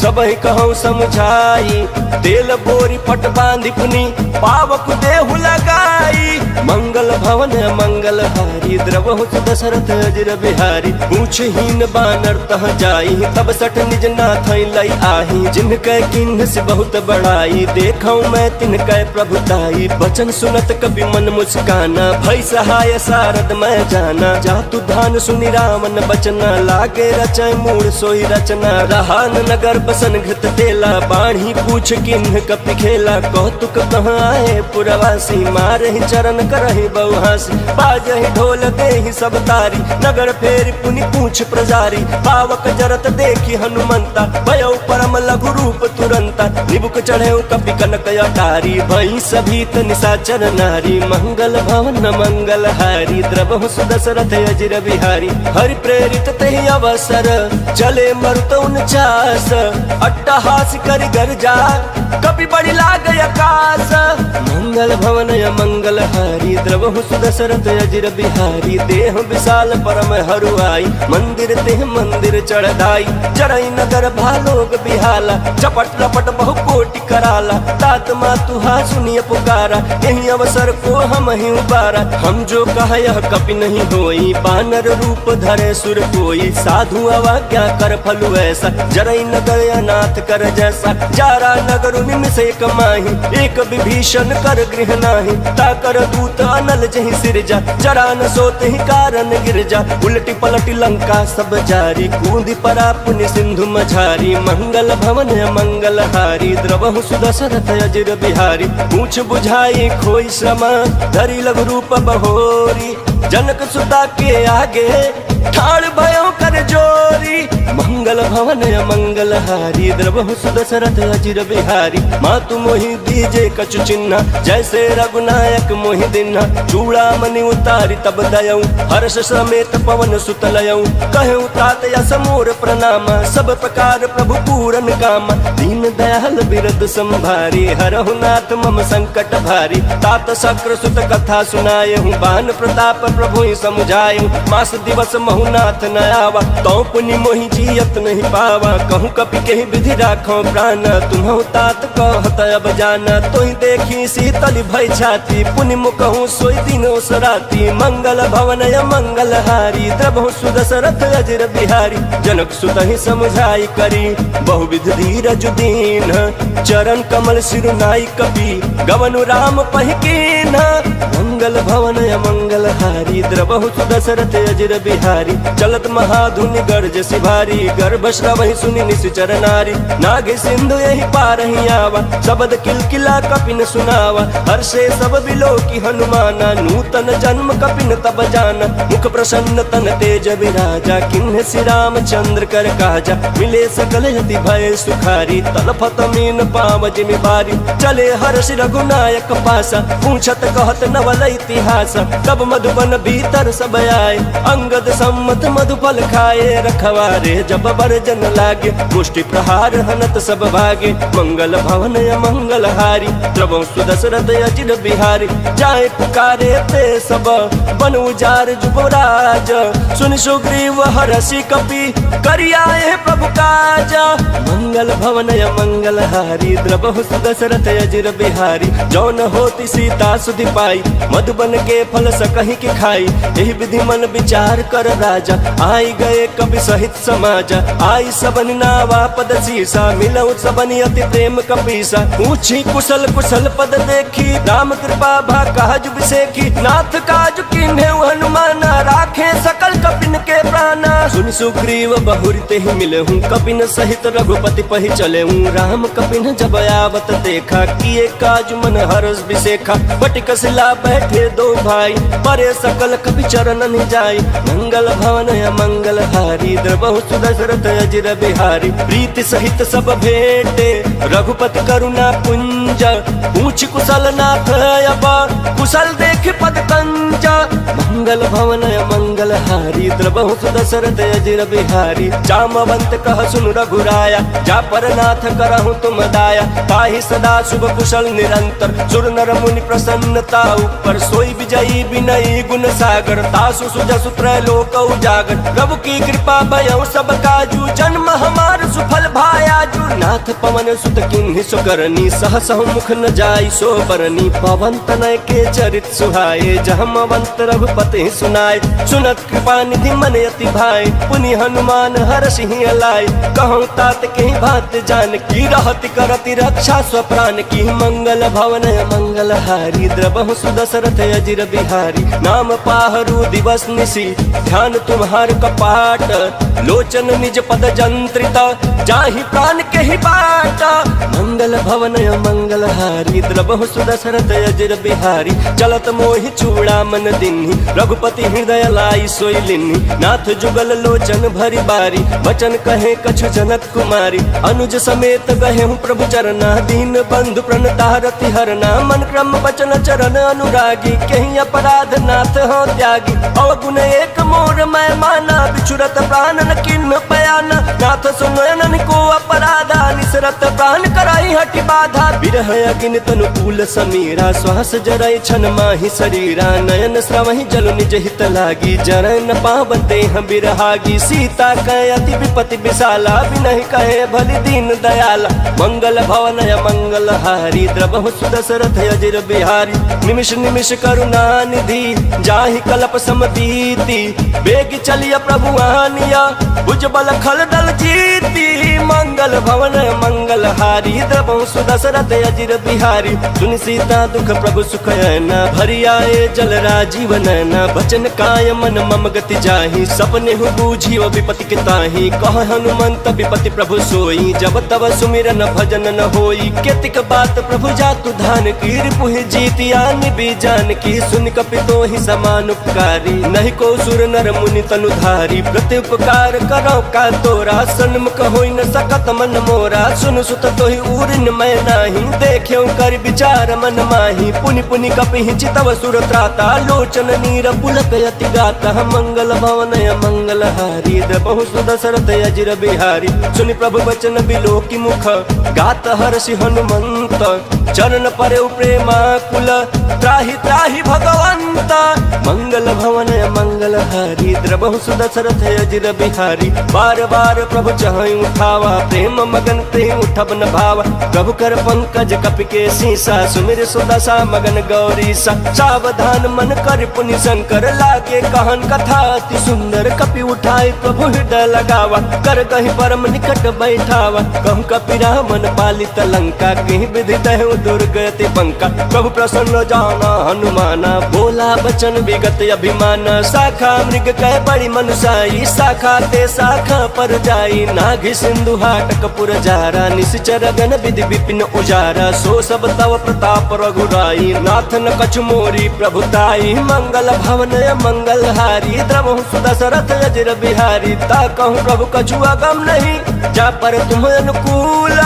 सब ही कहूँ समझाई तेल बोरी पट बांधि पुनि पावक देहु लगाई मंगल भवन मंगल हारी द्रवहु दशरथ अजर बिहारी पूछहीन बानर तह जाई तब सठ निज नाथ लई आही जिनके किन्ह से बहुत बड़ाई देखौ मैं तिनके प्रभुताई बचन सुनत कभी मन मुस्काना भई सहाय सारद मैं जाना जातु धान सुनि रामन बचना लागे रचय मूल सोई रचना रहान नगर बसन घृत तेला बाढ़ी पूछ किन्ह कपि खेला कौतुक कहाँ आए पुरवासी मारहि चरण करहि बहुहासी बाजहि ढोल देहि सब तारी नगर फेर पुनि पूछ प्रजारी पावक जरत देखी हनुमंता भयो परम लघु रूप तुरंता निबुक चढ़े कपि कनक अटारी भई सभीत निशाचर नारी मंगल भवन मंगल हारी द्रवहु दशरथ अजर बिहारी हरि प्रेरित तेहि अवसर चले मरुत 49 अट्टहास करि गर्जा कपि बड़ी लाग आकाश मंगल भवन मंगल हारी द्रवहु दशरथ अजर बिहारी देह विशाल परम हरुआई मंदिर तेह मंदिर चढ़ाई चढ़ई नगर भालोग बिहाला चपट लपट बहु कोटि कराला तात मातुहा सुनिय पुकारा यही अवसर को हम ही उबारा हम जो कहा यह कपि नहीं होई बानर रूप धरे सुर कोई साधु अवाज्ञा कर फलु ऐसा जरई नगर अनाथ कर जैसा जारा नगर उनिम से कमाही एक विभीषण कर गृह नाही ताकर दूत अनल जहि सिरजा जरा न सोते ही कारण गिरजा उलटी पलटी लंका सब जारी कूदी परा पुनि सिंधु मझारी मंगल भवन मंगल हारी द्रवहु दशरथ अजर बिहारी पूछ बुझाई खोई श्रम धरी लघु रूप बहोरी जनक सुता के आगे ठाड़ भयो कर जोरी मंगल भवन मंगल हारी द्रवहु दशरथ अजर बिहारी मातु मोहि दीजे कछु चिन्ह जैसे रघुनायक मोहि दिन्हा चूड़ा मणि उतारी तब दयऊ हर्ष समेत पवन सुत लयऊ कहूँ तात यस मोर प्रणाम सब प्रकार प्रभु पूरन काम दीन दयाल बिरद संभारी हरहु नाथ मम संकट भारी तात शक्र सुत कथा सुनाए हूँ बान प्रताप प्रभु ही समुझाए मास दिवस महुनाथ न आवा तो पुनि मोहि जियत नहीं पावा कहूँ कपि के विधि राखो प्राण तुम्हु तात कहत अब जाना तो ही देखी शीतल भय छाती पुनि मुकहु सोई दिन राती मंगल भवन मंगल हारी द्रवहु दशरथ अजर बिहारी जनक सुत ही समझाई करी बहुविध धीरज दीन चरण कमल सिरुनाई कपि गवनु राम पहिकीन मंगल भवन मंगल हारी द्रवहु दशरथ अजर बिहारी चलत महाधुनि गर्ज सिभारी गर्भ श्रवहि सुनि निश्चर नारी नागे सिंधु यही पार ही आवा शब्द किलकिला कपिन सुनावा हर्षे सब बिलोकी हनुमाना नूतन जन्म कपिन तब जाना मुख प्रसन्न तन तेज विराजा किन्ह श्री रामचंद्र कर काजा मिले सकल यति भय सुखारी तलफत मीन पाव जिमि बारी चले हर्ष रघुनायक पासा पूछत कहत नवल इतिहास तब मधुबन भीतर सब आए अंगद सम्मत मधुफल खाए रखवारे जब बरजन लागे मुष्टि प्रहार हनत सब भागे मंगल भवन मंगल हारी द्रवं सुदशरथ अजिर बिहारी जाए पुकारे ते सब बन उजार जुबराज सुन सुग्रीव हरषि कपि करियाए प्रभु काज मंगल भवन मंगल हारी द्रवहु सुदशरथ अजिर बिहारी जौन होती सीता सुधि पाई मधुबन के फल सकहि के खाई यही विधि मन विचार कर राजा आई गए कवि सहित समाज आई सबन नावा पद सीसा मिलऊ सबन अति प्रेम कपीसा पूछी कुशल कुशल पद देखी राम कृपा भा काज बिसेखी नाथ काज किन्हे हनुमान राखे सकल कपिन के प्राण सुन सुग्रीव बहुरते ही मिले हूँ कपिन सहित रघुपति पहि चले हूँ राम कपिन जब आवत देखा किए काज मन हर्ष बिसेखा बटिक शिला बैठे दो भाई परे सकल कपि चरण जाय मंगल भवन मंगल हारी द्रवहु सुदशरथ अजिर बिहारी प्रीति सहित सब भेंटे रघुपति करुणा पुंज पूछ कुशल नाथ अब कुशल देख पद कंज मंगल भवन मंगल हारी द्रवहु सुदशरथ अजिर बिहारी जामवंत कह सुन रघुराया जा पर नाथ करहु तुम दाया ताहि सदा शुभ कुशल निरंतर सुर नर मुनि प्रसन्नता ऊपर सोई विजयी विनयी गुण सागर तासु सुजसु त्रैलोक उजागर प्रभु की कृपा भयउ सब काजू जन्म हमार सुफल भायाजू नाथ पवन सुत किन्हि सुकरनी सहस मुख न जाई सो बरनी पवन तनय के चरित सुहाए जहमवंत रघुपति सुनाय सुनत कृपा निधि मन अति भाई पुनि हनुमान हर्षि अलाय कहूँ तात के बात जान की रहति करति रक्षा स्वप्राण की मंगल भवन मंगल हारी द्रवहु सुदशरथ अजिर बिहारी नाम पाहरू दिवस निशी ध्यान तुम्हार कपाट लोचन निज पद जंत्रित जाहि प्राण के ही बाट मंगल भवन मंगल हारी द्रवहु सुदशरथ अजिर बिहारी चलत मोहि चूड़ा मन दिन्हि रघुपति हृदय लाई सोई लिन्हि नाथ जुगल लोचन भरी बारी वचन कहे कछु जनक कुमारी अनुज समेत गहे प्रभु चरना दीन बंधु प्रणतारति हरना मन क्रम वचन चरण अनुरागी कहीं अपराध नाथ हो त्यागी अवगुण एक मोर मैं माना बिछुरत प्राण न किन्ह पयाना नाथ सुनयन को अपराधा निसरत प्राण कराई हटि बाधा बिरह अगिन तनु कूल समीरा श्वास जरय छन माहि शरीरा नयन श्रवहि जल निज हित लागी जरय न पावन देह बिरहागी सीता कहे अति विपति विशाला बिनहि कहे भलि दीन दयाला मंगल भवन मंगल हारी द्रवहु सुदशरथ अजिर बिहारी निमिष निमिष करुणा निधि जाहि कल्प समतीति बेग चलिया प्रभु आनिया भुजबल खल दल जीती मंगल भवन मंगल हारी द्रवहु सुदशरथ अजिर बिहारी सुनि सीता दुख प्रभु सुख न भरी आए जल राजीव नैना बचन काय मन मम गति जाहि सपने हु बूझी विपति के ताहि कह हनुमंत विपति प्रभु सोई जब तब सुमिरन भजन न होई केतिक बात प्रभु जातु धान की रिपुहि जीतिया निबि जान की सुन कपि तोहि समान उपकारी नहीं को सुर नर मुनि तनुधारी प्रति उपकार करो का तोरा सन्मुख होई न सकत मन मोरा सुन सुत तोहि उरिन मैं नाही देखियो कर विचार मन माही पुनि पुनि कपि चितव सुर त्राता लोचन नीर पुलक यति गाता मंगल भवन मंगल हारी द्रवहु सुदशरथ अजिर बिहारी सुनि प्रभु वचन बिलोकी मुख गात हर्षि हनुमंत चरण परे प्रेमा कुल त्राहि त्राहि भगवंत मंगल भवन मंगल हारी द्रवहु सुदशरथ अजिर बिहारी बार बार प्रभु चहई उठावा प्रेम मगन ते उठब न भावा प्रभु कर पंकज कपि के सीसा सुमिर सुदशा मगन गौरी सा सावधान मन कर पुनि शंकर लागे कहन कथा अति सुंदर कपि उठाई प्रभु हृदय लगावा कर कहीं परम निकट बैठावा कहूँ कपि रामन पालित लंका कहीं विधि दहु दुर्गति पंका प्रभु प्रसन्न जाना हनुमाना बोला बचन विगत अभिमान शाखा मृग कह बड़ी मनुषाई शाखा ते शाखा पर जाई नाघि सिंधु हाटक पुर जारा निश्चर गण विधि विपिन उजारा सो सब तव प्रताप रघुराई नाथ न कछु मोरी प्रभुताई मंगल भवन मंगल हारी द्रवहु सुदशरथ अजिर बिहारी ता कहूँ प्रभु कछु अगम नहीं जा पर तुम अनुकूल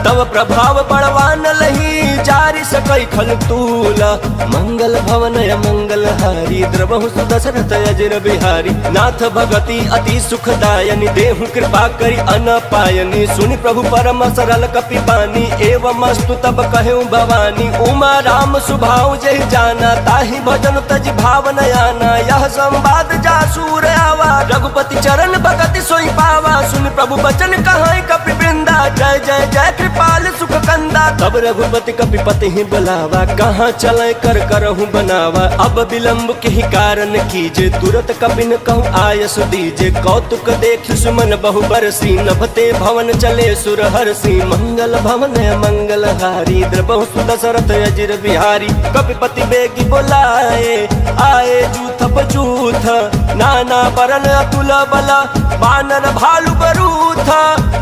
तव प्रभाव बड़वान लही जारि सक कई खल तूला। मंगल भवन मंगल हारी द्रवहु सुदशरथ अजर बिहारी। नाथ भगति अति सुखदायनी देहु कृपा करी अनपायनी। सुनि प्रभु परम सरल कपि बानी एवं अस्तु तब कहु भवानी। उमा राम सुभाव जहि जाना ताहि भजन तज भाव न आना। यह संवाद जासूर आवा रघुपति चरण भगति सोई पावा। सुनि प्रभु बचन कहाई कपि वृंदा जय जय जय कृपाल सुख कंदा। तब रघुपति कपिपति ही बुलावा कहाँ चले कर करहु बनावा। अब विलंब के ही कारण कीजे तुरत कपिन कहूँ आयस दीजे। कौतुक देख सुमन बहु बरसी नभते भवन चले सुर हरसी। मंगल भवन मंगल हारी द्रवहु सुदशरथ अजर बिहारी। कपिपति बेगी बोलाए आए जूथ बजूथ नाना बरन अतुल बला बानर भालु बरूथ।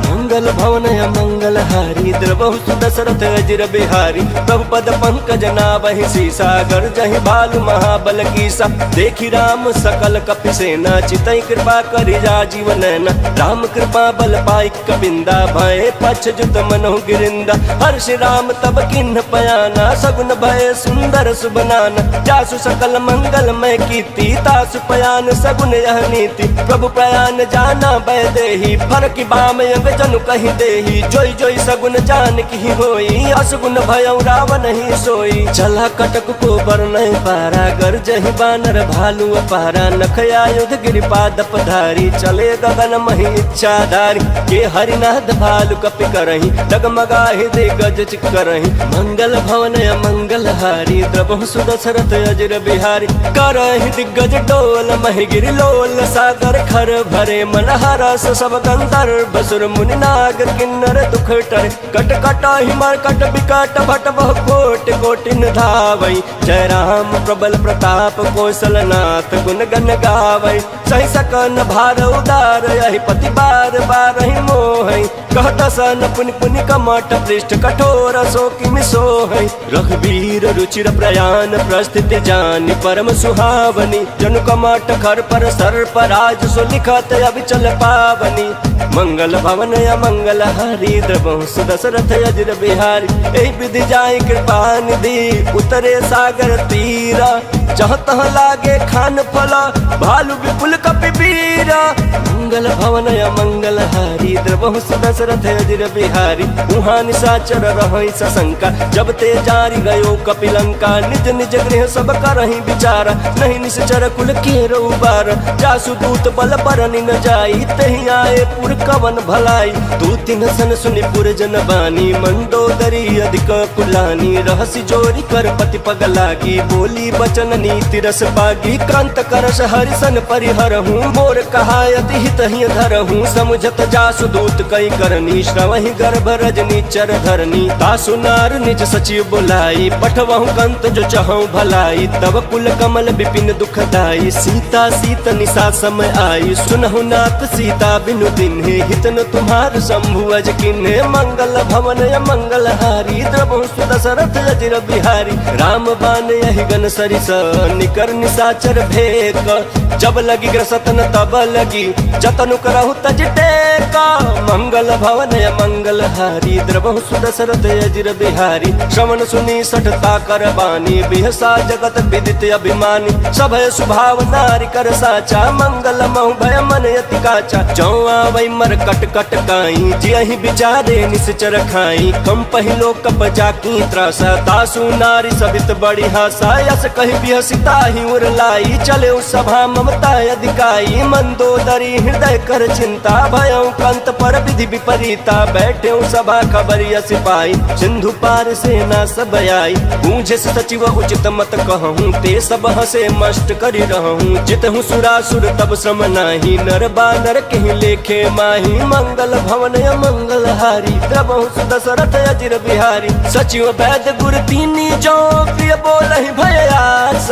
मंगल भवन मंगल हारी द्रवहु सुदशरथ अजर बिहारी। प्रभु पद पंकज नाभहि सीसा गर्जहि भालु महाबल कीसा। देखि राम सकल कपि सेना चितई कृपा करि राजीव नैना। राम कृपा बल पाई कबिंदा भय पछ जुत मनहु गिरिंदा। हर्ष राम तब किन्ह पयाना सगुन भय सुंदर सुबनाना। जासु सकल मंगल मय कीर्ति तासु पयान सगुन यह नीति। प्रभु प्रयान जाना भय देहि फरकि बाम अंग जनु कहि देहि। जोई जोई सगुन जान की होई असगुन भयउ रावण ही सोई। चला कटक को बरनहि पारा गर्जहि बानर भालु अपारा। नख आयुध गिरिपाद पधारी चले गगन महि इच्छाधारी। के हरिनाथ भालु कपि करहि डगमगाहि दिग्गज चिकरहि। मंगल भवन मंगल हारी द्रवहु सुदशरथ अजर बिहारी। करहि दिग्गज डोल महि गिरि लोल सागर खर भरे। मन हरस सब गंधर्व सुर मुनि नाग किन्नर दुख टरे। कट कट हिमर कट विकट भट बहु कोट कोटिन धावई। जय राम प्रबल प्रताप कौशलनाथ गुण गण गावई। सही सकन भार उदार यही पति बार बार ही मोहई। कहत सन पुनि पुनि कमट पृष्ठ कठोर सो किमि सोहई। रघुवीर रुचिर प्रयाण प्रस्थिति जानि परम सुहावनी। जनु कमट खर पर सर्प राज सो लिखत अविचल पावनी। मंगल भवन मंगल हारी द्रवहु सुदशरथ अजर बिहारी। एहि विधि जाय कृपा निधि उतरे सागर तीरा। जहाँ तहाँ लागे खान फला भालु विपुल कपि बीरा। मंगल भवन मंगल हारी द्रवहु सुदशरथ अजर बिहारी। उहाँ निशाचर रहै सशंका जब ते जारी गयो कपिलंका। निज निज गृह सब करहि विचारा नहीं निश्चर कुल केरो उबार। जासु दूत बल बरनि न जाई तहि आए पुर कवन भलाई। दूति न सन सुनि पुर जन बानी मंदोदरी अधिक कुलानी। रहसि जोरी कर पति पग लागी बोली बचन नीति रस पागी। कांत करस हरिसन परिहरहूँ मोर कहायति हित ही धरहूँ। समुझत जासु दूत कई करनी श्रवहि गर्भ रजनी चर धरनी। तासु नार निज सचिव बुलाई पठवहु कंत जो चहु भलाई। तब कुल कमल विपिन दुखदाई सीता सीत निशा समय आई। सुनहु नाथ सीता बिनु दिन्हे हित न तुम्हार शंभु अज किन्हे। मंगल भवन मंगल हारी द्रवहु सुदशरथ अजर बिहारी। राम बान यहि गन सरिस निकर निशाचर भेक। जब लगी ग्रसतन तब लगी जतनु करहु तज टेका। मंगल भवन मंगल हारी द्रवहु सुदशरथ अजर बिहारी। श्रवण सुनी सठता कर बानी बिहसा जगत विदित अभिमानी। सभय सुभाव नारी कर साचा मंगल महु भय मन यति काचा। जौ आवै मर कट कट काई जियहि विचारे निश्चर खाई। कम पहिलो कप जाकी त्रासा तासु नारी सबित बड़ी हासा। यस कहि बिहसिता ही उर लाई चले सभा ममता अधिकाई। मंदोदरी हृदय कर चिंता भयउ कंत पर विधि विपरीता। बैठे सभा खबरिया सिपाही सिंधु पार सेना सब आई। बूझे सचिव उचित मत कहूँ ते सब हसे मस्त करि रहूँ। जितहु सुरासुर तब श्रम नाही नर बानर कहीं लेखे माही। मंगल भवन मंगल हारी द्रवहु सुदशरथ अजर बिहारी। सचिव वैद्य गुर तीनी जो प्रिय बोलहि भय आस।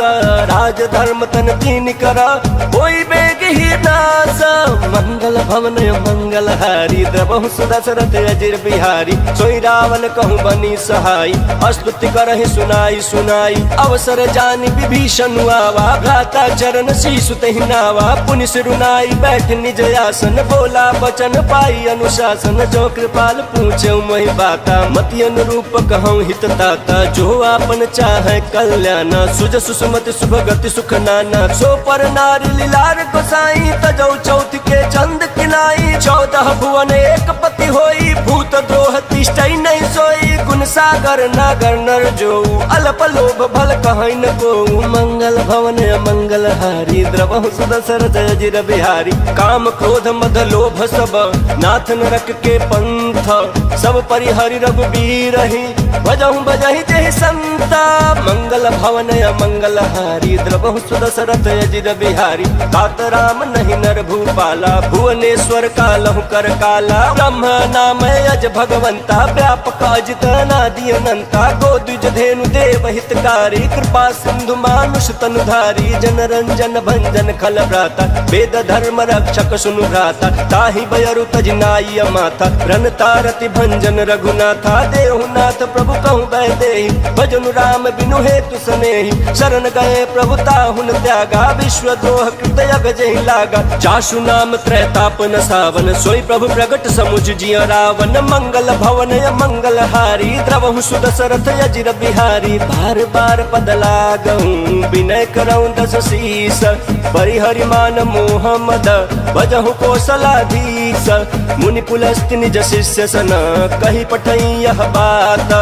राज धर्म तन तीन करा कोई बेग ही नास। मंगल भवन मंगल हारी द्रवहु सुदशरथ अजर बिहारी। सोई रावण कहूँ बनी सहाय स्तुति करहि सुनाई सुनाई। अवसर जानि विभीषण आवा घाता चरण शीशु तहि नावा, पुनि सिरुनाई बैठ निज आसन, बोला बचन पाई अनुशासन, जो कृपाल पूछे मोहि बाता, मति अनुरूप कहूँ हित ताता, जो आपन चाहे कल्याण, सुज सुसुमति सुभगति सुख नाना, सो पर नारी लीलार गोसाई, तजौ चौथ के चंद किनाई, 14 भुवन एक पति होई, भूत द्रोह तिष्ठई नहीं सोई, गुण सागर नागर नर जो, अल्प लोभ भल कहै न को, मंगल भवन मंगल हारी, द्रवहु सुदशरथ अजिर बिहारी, काम क्रोध मद लोभ सब, नाथ नरक के पंथ, सब परिहरि रघुबीर ही, भजहु बजहि जहि संता, मंगल भवन मंगल हारी, द्रवहु सुदशरथ अजिर बिहारी, तात राम नहीं नर भूपाला, भुवनेश्वर कालहु कर काला, ब्रह्म नाम अज भगवंता, व्यापक अजित अनादि अनंता, गोद्विज धेनु देव हितकारी, कृपा सिंधु मानुष तनुधारी, जन रंजन भंजन खल भ्राता, वेद धर्म रक्षक सुनु भ्राता, ताहि बयरु तजनाई माथा, रन तारति भंजन रघुनाथा, देहुनाथ प्रभु कहु बैदेहि, भजनु राम बिनु हेतु सनेहि, शरण गए प्रभु ताहुन त्यागा, विश्व द्रोह कृत यग जहि लागा, जासु नाम त्रैतापन सावन, सोई प्रभु प्रगट समुझ जिय रावण, मंगल भवन मंगल हारी, द्रवहु सुदशरथ अजिर बिहारी, बार बार पद लागहु विनय करऊं दस शीस, परिहरि मान मोह मद, भजहु कौशलाधीश, मुनि पुलस्त्य निज शिष्य सन, कही पठई यह बात,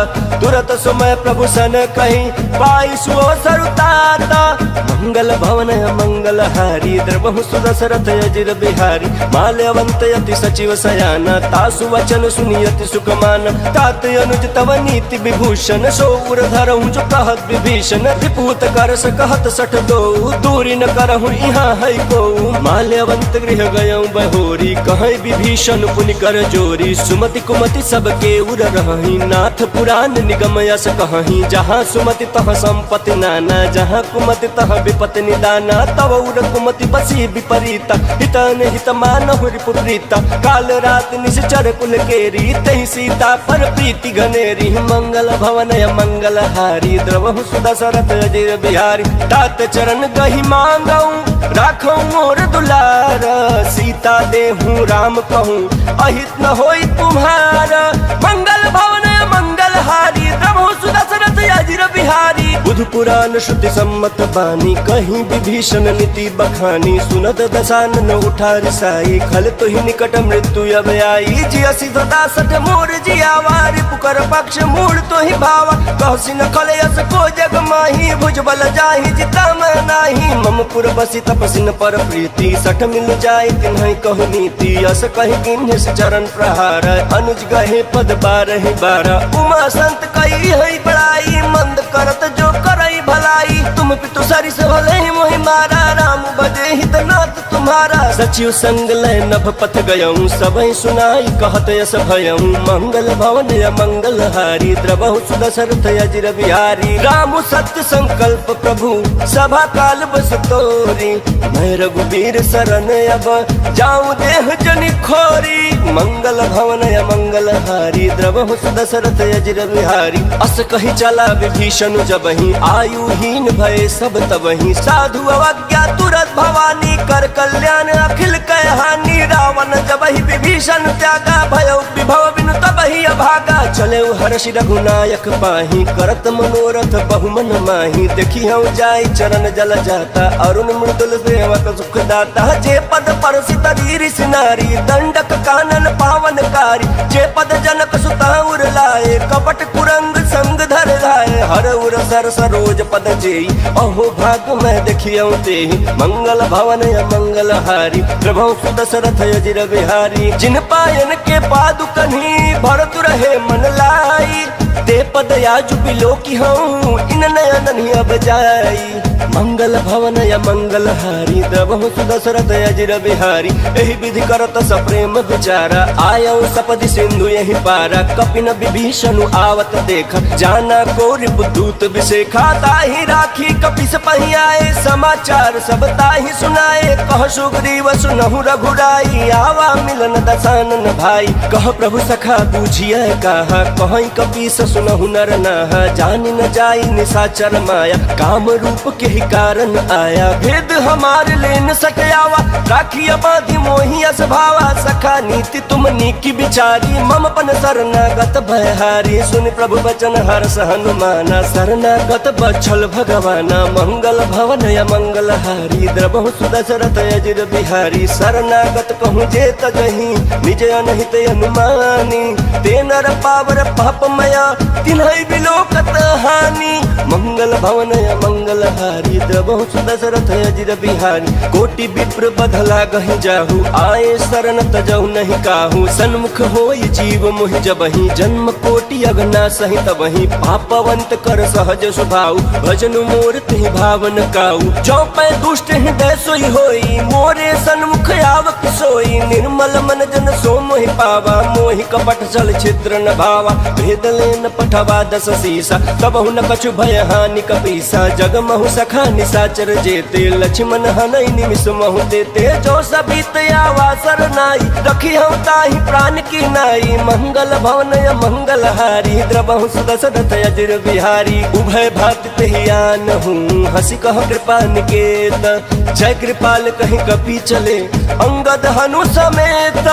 तुरत सुमय प्रभु सन कही, पाई सुओ सरुताता, मंगल भवन मंगल हारी, द्रवहु सुदशरथ अजिर बिहारी, माल्यवंत यति सचिव सयाना, तासु वचन सुनियति सुखमान, तात अनुज तव नीति विभूषण, सो उर धरहु जो कहत विभीषण, त्रिपुत कर सकहत सठ दो, दूरी न करहु यहाँ है को, माल्यवंत गृह गयऊँ बहोरी, कहे विभीषण पुनि कर जोरी, सुमति कुमति सबके उर रही, नाथ पुराण निगम यस कहीं, जहाँ सुमति तह संपत्ति नाना, जहाँ कुमति तह विपत्ति निदाना, तव उर कुमति बसी विपरीता, हितन हित मानहु रिपुप्रीता, काल रात निश्चर कुल केरी, तहि सीता पर प्रीति घनेरी, मंगल भवन मंगल हारी, द्रवहु सुदशरथ अजिर बिहारी, तात चरण गहि मांगऊं राखऊं मोर दुलार, सीता देहूं राम कहूं अहित न होई तुम्हारा, मंगल भवन मंगल हारी, द्रवहु सुदशरथ अजिर बिहारी, बुध पुराण श्रुति सम्मत बानी, कहीं विभीषण नीति बखानी, सुनत दशानन उठा रिसाई, खल तो ही निकट मृत्यु अब आई, जियसि सदा सठ मोर जियावारी, पुकर पक्ष मूल तो ही भावा, कहसी न खलयस को जग माही, भुजबल जाहि जिता मैं नाही, मम पुर बसी तपसिन पर प्रीति, सठ मिल जाय तिन्हि कहु नीति, अस कहि किन्हि चरण प्रहार, अनुज गहे पद बारहि बारा, उमा संत कई है बड़ाई, मंद करत जो करई भलाई, तुम पितु सरिस भले मोहि मारा, राम बजे हित नाथ तुम्हारा, सचिव संग लय नभ पथ गयऊं, सबहि सुनाई कहत यस भयऊं, मंगल भवन मंगल हारी, द्रवहु सुदशरथ अजिर बिहारी, राम सत्य संकल्प प्रभु सभा काल बस तोरी, मैं रघुबीर शरण अब जाऊं देह जनि खोरी, मंगल भवन मंगल हारी, द्रवहु सुदशरथ अजिर बिहारी, अस कही चला विभीषण जबहि, आयुहीन भय सब तबहि, साधु अवज्ञा तुरत भवानी, कर कल्याण अखिल कह हानि, रावण जबहि विभीषण त्यागा, भयउ विभव बिनु तबहि अभागा, चले हर्षि रघुनायक पाही, करत मनोरथ बहुमन माही, देखी हम जाय चरण जल जाता, अरुण मृदुल सेवक सुख दाता, जे पद परसि तरी ऋषि नारी, दंडक कानन पावनकारी, जे पद जनक सुता उर लाए, कपट कुरंग संग धर धाय, हर उर सर सरोज पद जेई, अहो भाग मैं देखियौ तेहि, मंगल भवन मंगल हारी, प्रभु सुदशरथ अजिर बिहारी, जिन पायन के पादुकन्हि भरत रहे मन लाई, ते पद याजु बिलो की हूँ इन नयन अब जाई, मंगल भवन मंगल हारी, द्रवहु सुदशरथ अजिर बिहारी, एहि विधि करत सप्रेम विचारा, आयौ सपदि सिंधु यहि पारा, कपिन विभीषण आवत देख, जाना को रिपुदूत विशेखा, ताहि राखी कपिस पहियाए, समाचार सब ताहि सुनाए, कह सुग्रीव सुनहु रघुराई, आवा मिलन दशानन भाई, कह प्रभु सखा बूझिए कहा, कहीं कपीस सुनहु नर नाहा, जान न जाई निशाचर माया, काम रूप के ही कारण आया। भेद हमार लेन सटयावा, राखिया बांधी मोहिया स्वभावा, सखा नीति तुम नीकी बिचारी, मम पन शरणागत भयहारी। सुन प्रभु वचन हर्ष हनुमाना, शरणागत बछल भगवाना, मंगल भवन या मंगल हारी, द्रबहु सुदशरथ अजिर बिहारी। शरणागत कहूँ जे तजही, निज अनहित अनुमानी, ते नर पावर पापमया, तिन्है बिलोकत हानि। मंगल भवन या मंगल हारी, द्रबहु सुदशरथ अजिर बिहारी। कोटि विप्र बधला गहि जाहु, आए शरण तजहु नहीं काहू। सन्मुख होई जीव मोहि जबहि, जन्म कोटि अगना सहित वही। पापवंत कर सहज स्वभाव, भजन मोर तिहि भावन काऊ। जो पै दुष्ट हृदय सोई होई, मोरे सन्मुख आवक सोई। निर्मल मन जन सो मोहि पावा, मोहि कपट छल छिद्र न भावा। भेद लेन पठवा दस सीसा, तबहु न कछु भय हानि कपीसा। जग महु सखा निशाचर जेते, लक्ष्मण हनई निमिष महु देते। जो सबीत आवा सरनाई, रखी हम ताहि प्राण की नाई। मंगल भवन या मंगल हारी, द्रबहु सुदशरथ अजिर बिहारी। उभय भात तेहियान हूँ, हंसी कह कृपा निकेत। जय कृपाल कहीं कपि चले, अंगद हनु समेत।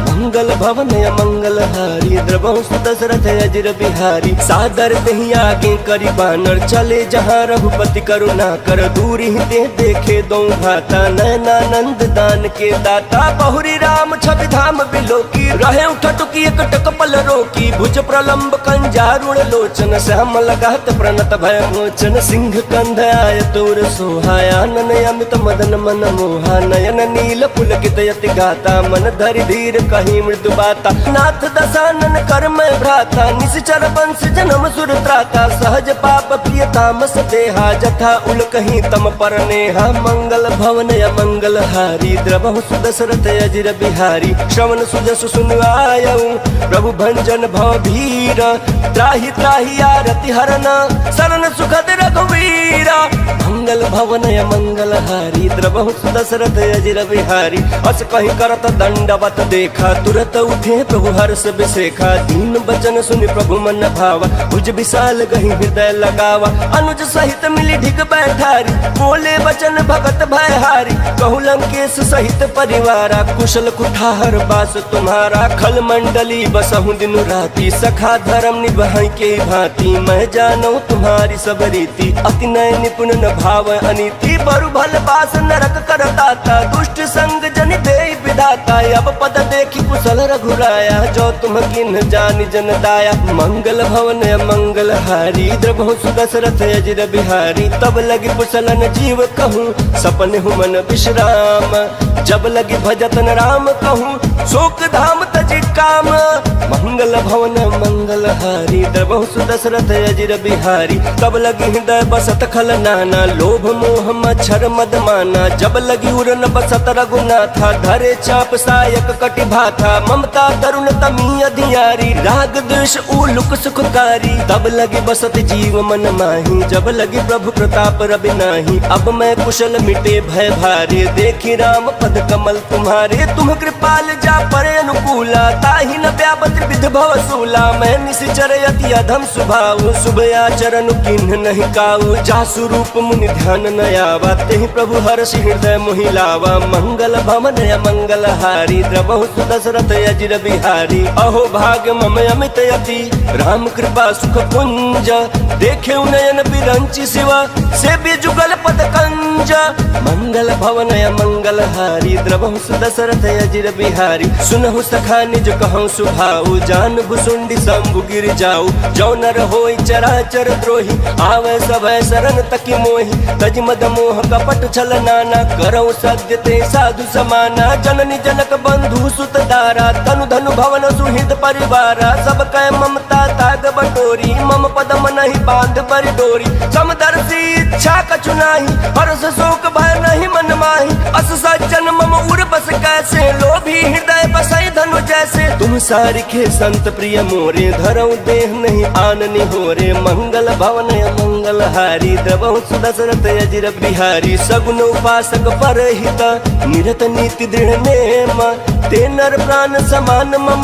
मंगल भवन या मंगल हारी, द्रबहु सुदशरथ अजिर बिहारी। सादर तेहि आगे करी बानर, चले जहाँ रघुपति करुणा कर। दूरी ते देखे दो भाता, नयनानंद दान के दाता। बहुरी राम छवि धाम बिलोकी, रहे उठटुकी एक टकपल रोकी। भुज प्रलंब कंजारुण लोचन, श्याम लगात प्रणत भय मोचन। सिंह कंध आय तोर सोहाया, नन अमित मदन मन मोहा। नयन नील पुलकित यति गाता, मन धरि धीर कहीं मृदु बाता। नाथ दशानन कर मैं भ्राता, निश्चर वंश जन्म सुर त्राता। सहज पाप प्रिय तामस देहा, जथा उल कहीं तम पर नेहा। मंगल भवन या मंगल हारी, द्रबहु सुदशरथ अजिर बिहारी। श्रवण सुजस सुन आयऊ, प्रभु भंजन भव भीर। त्राहि त्राहि आरति हरन, शरण सुखद रघुवीरा। मंगल भवन या मंगल हारी, द्रबहु सुदशरथ अजिर बिहारी। अस कहीं करत दंडवत देखा, तुरत उठे प्रभु हर्ष बिसेखा। दीन बचन सुनि प्रभु मन भावा, भुज विशाल गहि हृदय लगावा। अनुज सहित मिली ढिग बैठारी, बोले वचन भगत भयहारी। कहु लंकेश सहित परिवारा, कुशल कुठार बास तुम्हारा। खल मंडली बसहु दिन राती, सखा धर्म निभाई के भांति। मैं जानू तुम्हारी सब रीति, अति नय निपुण न भाव अनीति। बरु भल बास नरक करताता, दुष्ट संग जन दे विधाता। अब पद देखी कुशल रघुराया, जो तुम किन जानि जन दाया। मंगल भवन मंगल हारी, द्रबहु सुदशरथ अजिर बिहारी। तब लगी कुशलन जीव कहूँ, सपन हूँ मन विश्राम। जब लगी भजतन राम कहूँ, शोक धाम तजि काम। मंगल भवन मंगल हारी, द्रबहु सुदशरथ अजिर बिहारी। तब लगी हृदय बसत खल नाना, लोभ मोह मच्छर मद माना। जब लगी उरन बसत रघुनाथा, धरे चाप सायक कटि भाथा। ममता तरुण तमी अधियारी, राग द्वेष उलुक सुखकारी। तब लगी बसत जीव मन माही, जब लगी प्रभु प्रताप रवि नाही। अब मैं कुशल मिटे भय भारे, देखी राम पद कमल तुम्हारे। तुम कृपाल जा परे अनुकूला, ताहि न व्यापत विध भव सूला। मैं निश्चर यति अधम स्वभाव, शुभ आचरण किन्ह नहीं काऊ। जासु रूप मुनि ध्यान न आवा, तेहि प्रभु हर्षि हृदय मोहि लावा। मंगल भवन या मंगल हारी, द्रबहु सुदशरथ अजिर बिहारी। अहो भाग्य मम अमित यति, राम कृपा सुख पुंज। देखे नयन बिरंचि शिवा, से भी जुगल पद कंज। मंगल भवन या मंगल हारी, द्रबहु सुदशरथ अजिर बिहारी। सुनहु सखा निज कहूँ सुभाऊ, जान भुसुंडी शंभु गिर जाऊ। जो नर होई चराचर द्रोही, आवे सभय शरण तकी मोहि। तज मद मोह कपट छल नाना, करऊ सत्य ते साधु समाना। जननी जनक बंधु सुत दारा, तनु धनु भवन सुहृद परिवारा। सब कै ममता ताग बटोरी, मम पद मनहि बांध बरि डोरी। समदर्शी इच्छा कछु नाही, हर्ष शोक भय नहीं मन माही। अस सज्जन मम उर बस कैसे, लोभी हृदय बसई धनु जैसे। तुम सारिखे संत प्रिय मोरे, धरऊ देह नहीं आननि होरे। मंगल भवन मंगल हारी, द्रबहु सुदशरथ अजिर बिहारी। सगुन उपासक परहित, निरत नीति दृढ़ नेम, ते नर प्राण समान मम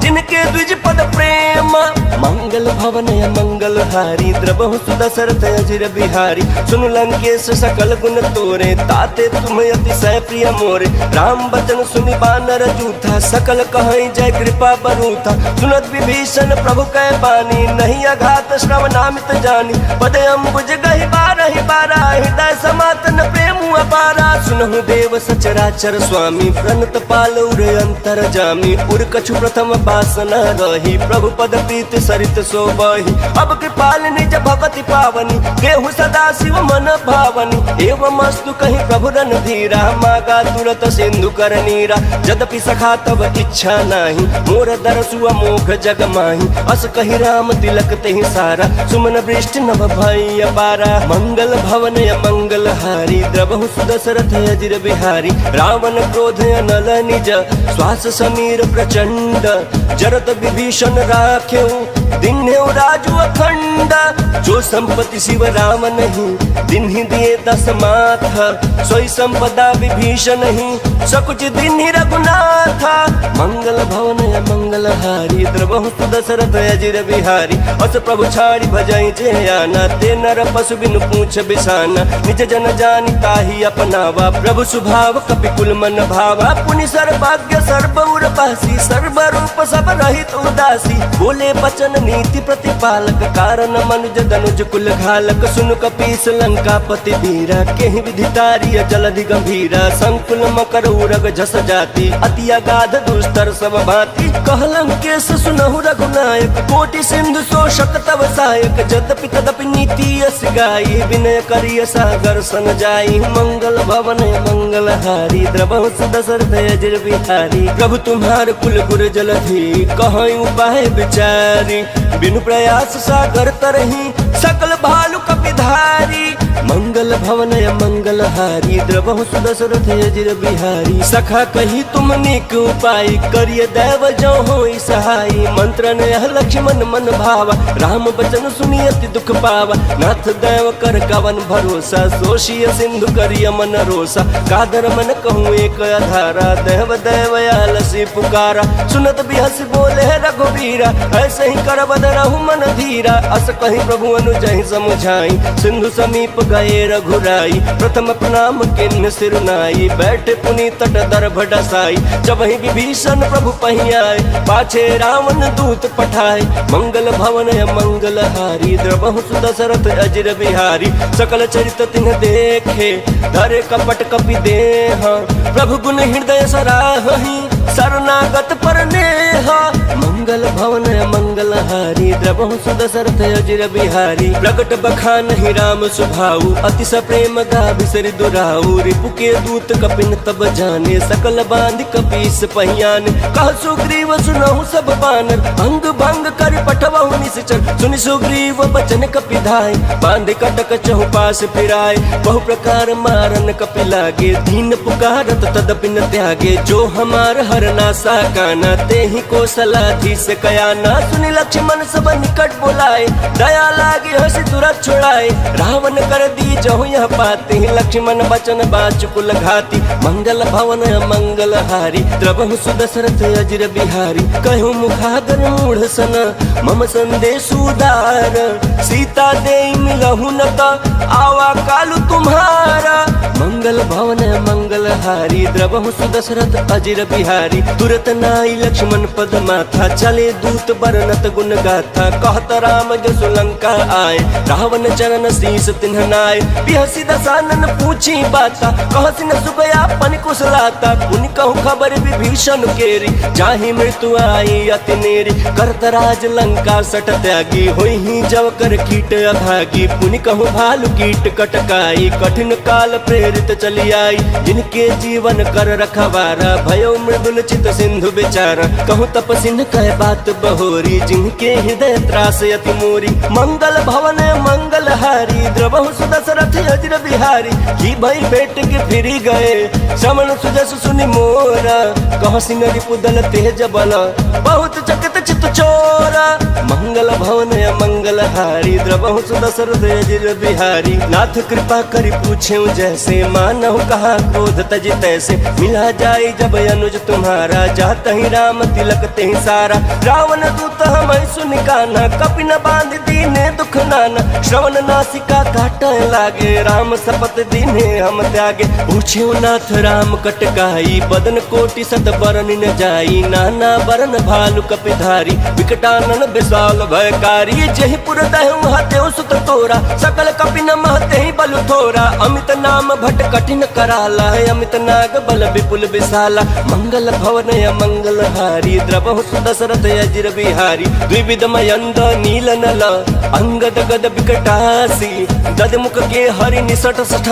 जिनके द्विज पद प्रेम। मंगल भवन मंगल हारी द्रबहु सुदशरथ अजिर बिहारी। सुनु लंकेश सकल गुण तोरे ताते तुम अतिशय प्रिय मोरे। राम बचन सुनि बानर जूथा सकल कहै जय कृपा बरूथा। सुनत विभीषण प्रभु कै बानी नहीं अघात श्रवणामित जानी। पद अम्बुज गहि बारहि बारा हृदय समातन प्रेम अपारा। सुनहु देव सचराचर स्वामी प्रणत पालौर अंतर जामी। उर कछु प्रथम वासना रही प्रभु पद प्रीति सरित सोबहि। अब कृपाल निज भगति पावनी देहु सदा शिव मन भावनी। एवं अस्तु कहीं प्रभु रन धीरा मागा तुरत सिंधु कर नीरा। यद्यपि सखा तब इच्छा नाही मोर दरसु अमोघ जग माही। अस कही राम तिलक तेहि सारा सुमन वृष्टि नभ भई अपारा। मंगल भवन मंगल हारी द्रबहु सुदशरथ अजिर बिहारी। रावण क्रोध नल निज श्वास समीर प्रचंड। जरत विभीषण राखेऊ दिन्हेउ राजु अखंड। जो संपत्ति शिव राम नहीं दिन्हि दिए दस माथ। सोई संपदा विभीषण नहीं सकुच दिन्हि रघुनाथ। मंगल भवन मंगल हारी द्रबहु सुदशरथ अजिर बिहारी। अस प्रभु छाड़ी भजई जे आना ते नर पशु बिनु पूछ बिसाना। निज जन जानि ताहि अपनावा प्रभु सुभाव कपिकुल मन भावा। पुनि सर्वज्ञ सर्व उर्वशी सर्व रूप सब रहित उदासी। बोले बचन नीति प्रतिपालक कारण मनुज धनुज कुल घालक। सुनु कपीस लंकापति वीरा केहि विधितारिय जलधि गंभीरा। संकुल मकर उरग झस जाति अति अगाध दुस्तर सब भांति। कहलंकेश सुनहु रघुनायक कोटि सिंधु शोषक तव सहायक। यद्यपि तदपि नीति यस गाई विनय करिय सागर सन जाई। मंगल भवन मंगल हारी द्रबहु सुदशरथ अजिर बिहारी। प्रभु तुम्हार कुल गुर जलधि कहै उपाय विचारी। बिनु प्रयास सागर तरही सकल भालु कपिधारी। मंगल भवन मंगल हारी द्रबहु सुदशरथ अजिर बिहारी। सखा कही तुम नीक उपाय करिय दैव जो होई सहाय। मंत्र ने लक्ष्मण मन भावा राम बचन सुनि अति दुख पावा। नाथ दैव कर कवन भरोसा सोशिय सिंधु करिय मन रोसा। कादर मन कहूँ एक आधारा देव दैव आलसी पुकारा। सुनत बिहस बोले रघुवीरा ऐसे ही कर बद रहु मन धीरा। अस कहीं प्रभु अनुजहि समुझाई सिंधु समीप गए रघुराई। प्रथम प्रणाम किन्न सिरुनाई बैठे पुनि तट दर्भ डसाई। जब ही विभीषण प्रभु पही आए पाछे रावण दूत पठाए। मंगल भवन मंगल हारी द्रबहु सुदशरथ अजिर बिहारी। सकल चरित तिन्ह देखे धरे कपट कपि देह। प्रभु गुण हृदय सराहि शरणागत पर नेह। मंगल भवन मंगल हारी द्रबहु सुदशरथ अजिर बिहारी। प्रगट बखान ही राम सुभाऊ अति सप्रेम गा बिसरि दुराऊ। रिपु के दूत कपिन तब जाने सकल बांध कपीस पहियान। कह सुग्रीव सुनहु सब बानर अंग भंग कर पठवहु निश्चर। सुनि सुग्रीव बचन कपि धाय बांध कटक चहुपास फिराय। बहु प्रकार मारन कपि लागे दीन पुकारत तदपि न त्यागे। जो हमार हरना साकाना ते ही कौशलाधीश कयाना। सुनि लक्ष्मण सब निकट बोलाए दया लागे हंसी तुरंत छुड़ाए। रावण कर दी जहु यह पाते लक्ष्मण बचन बाचुकुल घाती। मंगल भवन मंगल हारी द्रबहु सुदशरथ अजिर बिहारी। कहूँ मुखागर मूढ़ सन मम संदेश उदार। सीता दे मिलहु न आवा कालु तुम्हारा। मंगल भवन मंगल हारी द्रबहु सुदशरथ अजिर बिहारी। तुरत नाई लक्ष्मण पद माथा चले दूत बरनत गुण गाथा। कहत राम जसु लंका आए रावण चरण शीस तिन्ह नाय। बिहसी दसानन पूछी बाता कहसी न सुगया पन कुशलाता। पुनि कहूँ खबर विभीषण केरी जाहि मृत्यु आई अति नेरी। करत राज लंका सट त्यागी होई ही जव कर कीट अभागी। पुनि कहूँ भालु कीट कटकाई कठिन काल प्रेरित चली आई। जिनके जीवन कर रखवारा भयो मृदुल चित सिंधु बेचारा। कहूँ तपसिन कह बात बहोरी जिनके हृदय त्रास अति मोरी। मंगल भवन मंगल हारी द्रबहु सुदशरथ अजिर बिहारी। की भई बेट के फिरी गए श्रवण सुजस सुनि मोरा। कह सिंह रिपुदल तेज बल बहुत चकित चित चित चोरा मंगल भवन मंगल हारी द्रवहु सुदशरथ अजिर बिहारी नाथ कृपा करी पूछे जैसे मानव कहा क्रोध तज तैसे मिला जाए जब अनुज तुम्हारा जात ही राम तिलक ते सारा रावण दूत हम सुन काना कपि न बांध दीने दुख नाना श्रवण नासिका काट लागे राम सपत दीने हम त्यागे पूछे नाथ राम कटकाई बदन कोटि सत बरन न जाई नाना बरन भालु कपिधारी विकटानन विशाल भयकारी जहि पुर दहु हतेउ सुत तोरा सकल कपि न महते ही बलु थोरा अमित नाम भट कठिन कराला अमित नाग बल विपुल विशाला मंगल भवन मंगल हारी द्रवहु सुदशरथ अजिर बिहारी द्विविध मयंद नील नल अंगद गद विकटासी ददमुख के हरि निसट सठ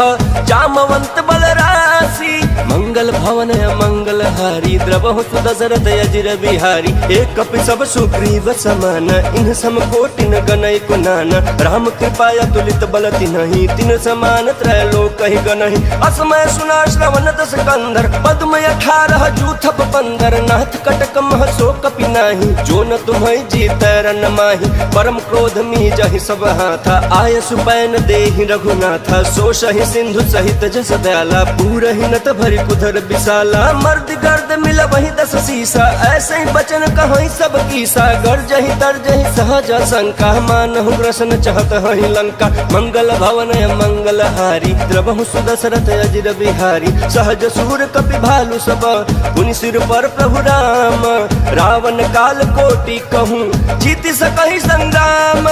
जामवंत बलरासी मंगल भवन मंगल हारी द्रवहु सुदशरथ अजिर बिहारी एक कपि सब सुग्रीव समान इन सम कोटि न गनय कुनान राम कृपाया तुलित बल तिन्हि तिन समान त्रैलोक कहि गनहि असमय सुना श्रवण दस कंधर पद्म 18 जूथप पंदर नाथ कटक मह सो कपि नाही जो न तुम्हि जीत रन माही परम क्रोध मी जहि सब हाथा आय सुपैन देहि रघुनाथ सो सहि सिंधु सहित जस दयाला पूरहि नत भरि कुधर विशाला मर्द गर्द मिल वही 10 सीसा ऐसे ही बचन कहि सब कीसा गर्जहि तरजहि सहज शंका मानहु ग्रसन चहत हहि लंका मंगल भवन मंगल हारी द्रवहु सुदशरथ अजिर बिहारी सहज सूर कपि भालु सब पुनि सिर पर प्रभु राम रावण काल कोटि कहूँ जीति सकहि संग्राम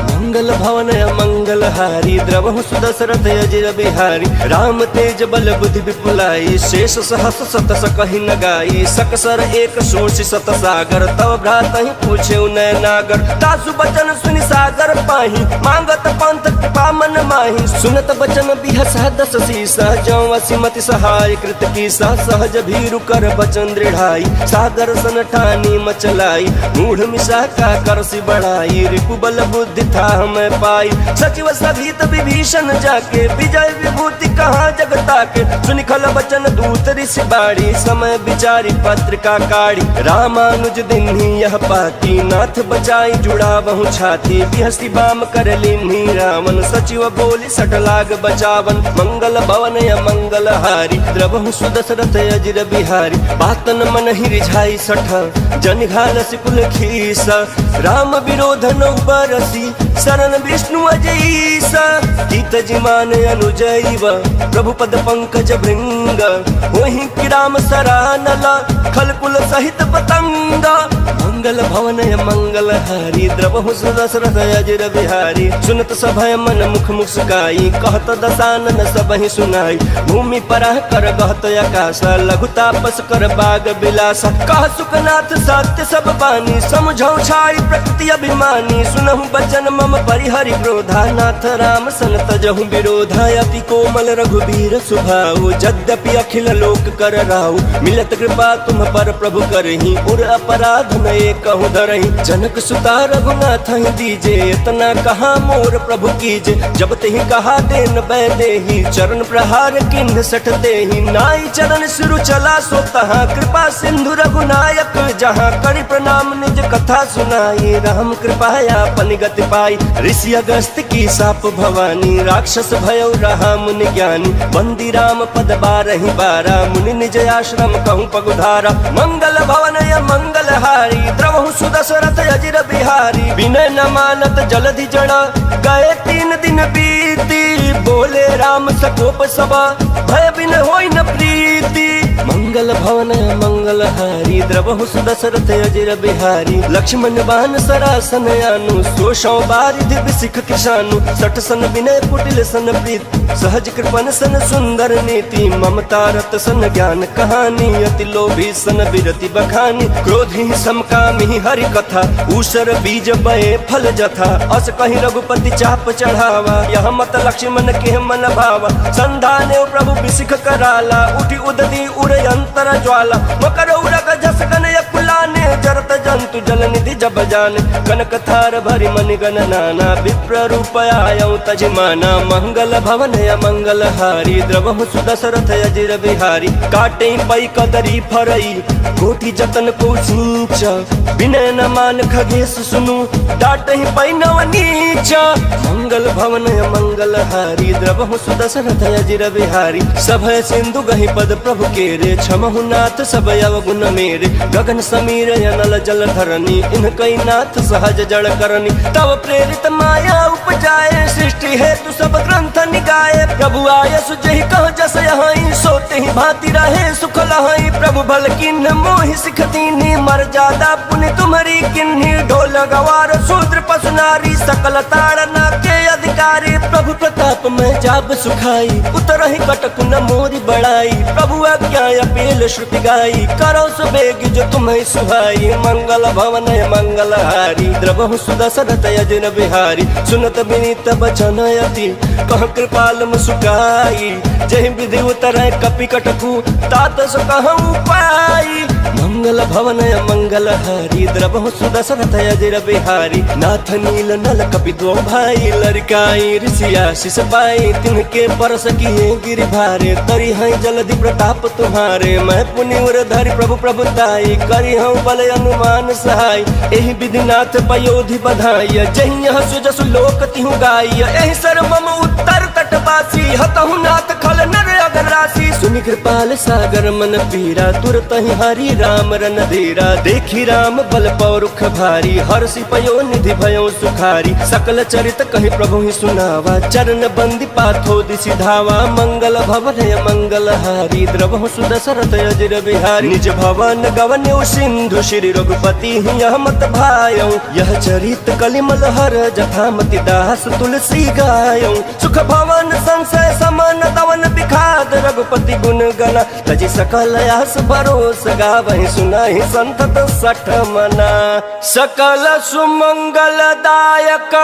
मंगल भवन मंगल हारी द्रवहु सुदशरथ अजिर बिहारी राम तेज बल बुद्धि विपुलाई शेष सहस सत सकहि न गाई सकसर एक सोच सत सागर तव भ्रातहि पूछे नय नागर तासु बचन सुनि सागर पाही मांगत पंथ कृपा मन माही सुनत बचन बिहसा 10 सीसा जौ असिमति सहाय कृत कीसा सहज भीरु कर बचन दृढ़ाई सागर सन ठानी मचलाई मूढ़ मिशा का करसी बढ़ाई रिपु बल बुद्धि था हमें पाई सचिव सभीत विभीषण जाके विजय विभूति कहाँ जगता के सुनि खल बचन दूत ऋषि बाड़ी समय विचारी पत्रिका काढ़ी रामानुज दिन्ही यह पाती नाथ बचाई जुड़ा बहु छाती बिहसी बाम कर लिन्ही रावण सचिव बोली सठ लाग बचावन मंगल भवन मंगल हारी द्रवहु सुदशरथ अजिर बिहारी बातन मन ही रिझाई सठ जन घाल सिकुल खीस राम विरोध नौ बरसी शरण विष्णु अजईस गीत जिमान अनुजैव प्रभु पद पंकज भृंग वही कि राम सरानल खलकुल सहित पतंग मंगल भवन मंगल हारी द्रवहु सुदशरथ अजिर बिहारी सुनत सभय मन मुख मुस्काई कहत दसानन सबहि सुनाई भूमि परह कर गहत आकाश लघु तापस कर बाग बिलास कह सुखनाथ सत्य सब बानी समझौ छाई प्रकृति अभिमानी सुनहु बचन मम परिहरि क्रोधा नाथ राम सन तजहु विरोधा अति कोमल रघुबीर सुभाऊ यद्यपि अखिल लोक कर राहु मिलत कृपा तुम पर प्रभु करही उर अपराध नए कहूँ धरही जनक सुता रघुनाथ ही दीजे इतना कहा मोर प्रभु कीजे जब तेहि कहा देन बैदेही चरण प्रहार किन्ह सटते ही नाई चरण सिरु चला सो तहाँ कृपा सिंधु रघुनायक जहाँ करि प्रणाम निज कथा सुनाई राम कृपाया पन गति पाई ऋषि अगस्त की साप भवानी राक्षस भयो रहा मुनि ज्ञानी बंदी राम पद 12 बारा मुनि निज आश्रम कहूँ पगुधारा मंगल भवन मंगल हारी द्रवहु सुदशरथ अजिर बिहारी विनय न मानत जलधि जड़ा गए 3 दिन बीती बोले राम सकोप सभा भय बिन होई न प्रीति मंगल भवन मंगल हारी द्रवहु सुदशरथ अजिर बिहारी लक्ष्मण बान सरासन आनु सोशौ बारिधि विसिख किशानु सठ सन विनय कुटिल सन प्रीत सहज कृपन सन सुंदर नीति ममता रत सन ज्ञान कहानी अति लोभी सन विरति बखानी क्रोधी समकामी हरि कथा ऊसर बीज बये फल जथा अस कहि रघुपति चाप चढ़ावा यह मत लक्ष्मण के मन भावा संधाने प्रभु विसिख कराला उठी उदती उर अंतर ज्वाला मकर उरग जस गन कुलाने चरत जंतु जल निधि जब जान कनक थार भरि मन गण नाना विप्र रूप आयौ तजमाना मंगल भवन मंगल हारी द्रवहु सुदशरथ अजिर बिहारी काटे पै कदरी फरई कोटि जतन को सींच विनय न मान खगेश सुनु डाटहि पै नव नीच मंगल भवन मंगल हारी द्रवहु सुदशरथ अजिर बिहारी सभय सिंधु गहि पद प्रभु केरे क्षमहु नाथ सब अवगुण मेरे गगन समीर अनल जल धरनी इनकई नाथ सहज जड़ करनी तब प्रेरित माया उपजाए सृष्टि हेतु सब ग्रंथ निगाए प्रभु आय सुजहि कह जस यहाई सोते ही भांति रहे सुख लहाई प्रभु भल किन्ह मोहि सिख दीनी मर्यादा पुनि तुम्हारी किन्ही ढोल गवार शूद्र पशु नारी सकल ताड़ना के अधिकारी प्रभु प्रताप में जाब सुखाई उतरहि कटक न मोरी बड़ाई प्रभु आज्ञा अपील श्रुति गाई करो सुबेग जो तुम्हें सुहाई मंगल भवन मंगल हारी द्रवहु सुदशरथ अजिर बिहारी सुनत विनीत बचन अति कह कृपाल मुस्काई जहि विधि उतरै कपि कटकु तात सो कहूँ पाई मंगल भवन मंगल हारी द्रवहु सुदशरथ अजिर बिहारी नाथ नील नल कपि दो भाई लड़काई ऋषि आशीष पाई तिनके परस किए गिरि भारे तरी है जलधि प्रताप तुम्हारे मैं पुनि उर धरि प्रभु प्रभुताई करी हूँ बल अनुमान सहाय एहि विधिनाथ पयोधि बधाई जहि यह सुजसु लोक तिहु गाई एहि सर मम उत्तर तटवासी हतहु नाथ खल नर अगर राशि सुनि कृपाल सागर मन पीरा तुरत ही हरि राम रन धीरा देखी राम बल पौरुख भारी हर्षि पयो निधि भयो सुखारी सकल चरित कहि प्रभु ही सुनावा चरण बंदी पाथो दिशि धावा मंगल भवन मंगल हारी द्रवहु सुदशरथ अजिर बिहारी निज भवन गवन्यौ सिंधु श्री रघुपति यह मत भायौ यह चरित कलिमल हर जथामति दास तुलसी गायौ सुख भवन संशय समन दवन बिखाद रघुपति गुण गण तजि सकल आस भरोस गावहि सुनाहि संतत सठ मना सकल सुमंगल दायक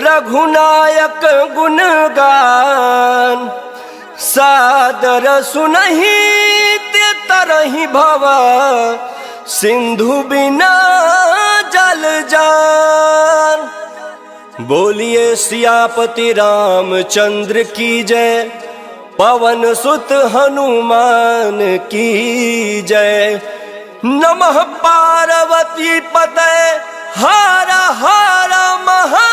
रघुनायक गुण गान सादर सुनहि ते तरहि भव सिंधु बिना जल जान बोलिए सियापति रामचंद्र की जय पवन सुत हनुमान की जय नमः पार्वती पते हर हर महा